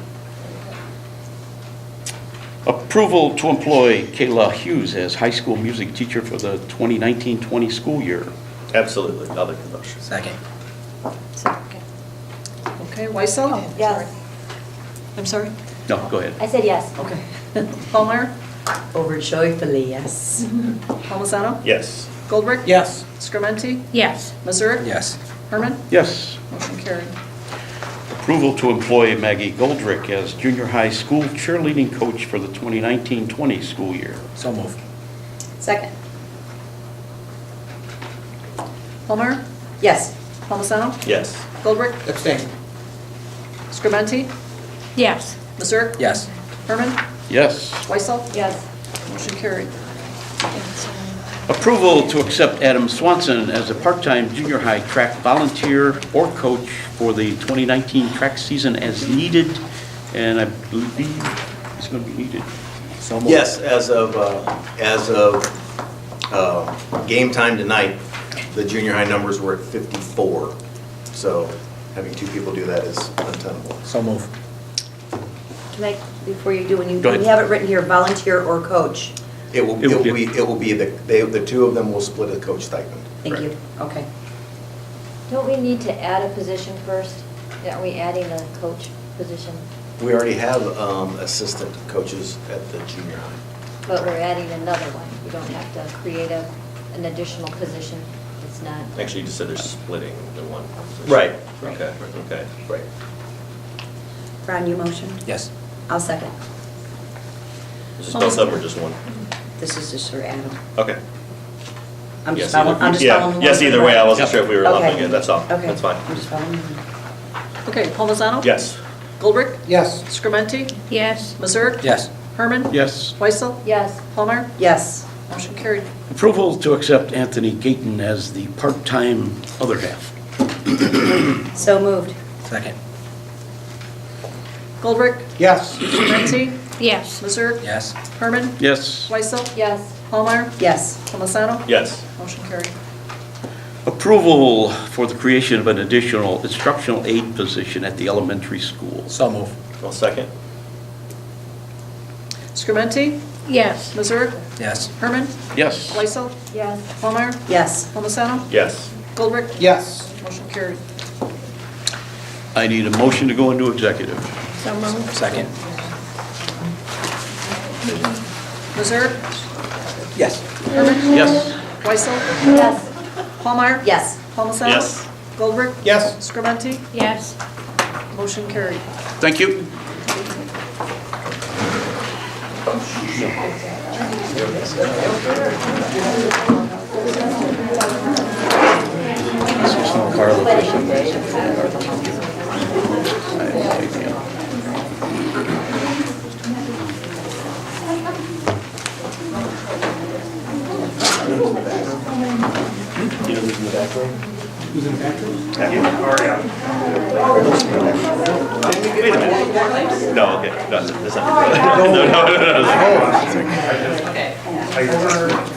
Approval to employ Kayla Hughes as high school music teacher for the 2019-20 school year. Absolutely. I'll make the motion. Second. Okay, Weissel? Yes. I'm sorry? No, go ahead. I said yes. Okay. Holmeyer? Overjoyfully, yes. Palmisano? Yes. Goldrick? Yes. Scrimmenti? Yes. Mazurik? Yes. Herman? Yes. Motion carried. Approval to employ Maggie Goldrick as junior high school cheerleading coach for the 2019-20 school year. So moved. Second. Holmeyer? Yes. Palmisano? Yes. Goldrick? Abstain. Scrimmenti? Yes. Mazurik? Yes. Herman? Yes. Weissel? Yes. Motion carried. Approval to accept Adam Swanson as a part-time junior high track volunteer or coach for the 2019 track season as needed, and I believe it's going to be needed. So moved. Yes, as of game time tonight, the junior high numbers were at 54. So having two people do that is untenable. So moved. Can I, before you do, when you Go ahead. have it written here, volunteer or coach? It will be the two of them will split a coach stipend. Thank you. Okay. Don't we need to add a position first? Are we adding a coach position? We already have assistant coaches at the junior high. But we're adding another one. We don't have to create an additional position. It's not. Actually, you just said they're splitting the one. position. Right. Okay, okay. Right. Ron, you motion? Yes. I'll second. Is this both of them or just one? This is just for Adam. Okay. I'm Yes, just following, either- I'm just yeah, following. yes, along either with way, I Ron. wasn't sure if we were lumping Okay. it, that's all. Okay. That's fine. I'm just following. Okay, Palmisano? Yes. Goldrick? Yes. Scrimmenti? Yes. Mazurik? Yes. Herman? Yes. Weissel? Yes. Holmeyer? Yes. Motion carried. Approval to accept Anthony Gayton as the part-time other half. So moved. Second. Goldrick? Yes. Scrimmenti? Yes. Mazurik? Yes. Herman? Yes. Weissel? Yes. Holmeyer? Yes. Palmisano? Yes. Motion carried. Approval for the creation of an additional instructional aid position at the elementary school. So moved. Well, second? Scrimmenti? Yes. Mazurik? Yes. Herman? Yes. Weissel? Yes. Holmeyer? Yes. Palmisano? Yes. Goldrick? Yes. Motion carried. I need a motion to go into executive. So moved. Second. Mazurik? Yes. Herman? Yes. Weissel? Yes. Holmeyer? Yes. Palmisano? Yes. Goldrick? Yes. Scrimmenti? Yes. Motion carried. Thank you. You know who's in the back row? Who's in the back room? Wait a minute. No, okay, no, that's not. No, no, no, no. Oh.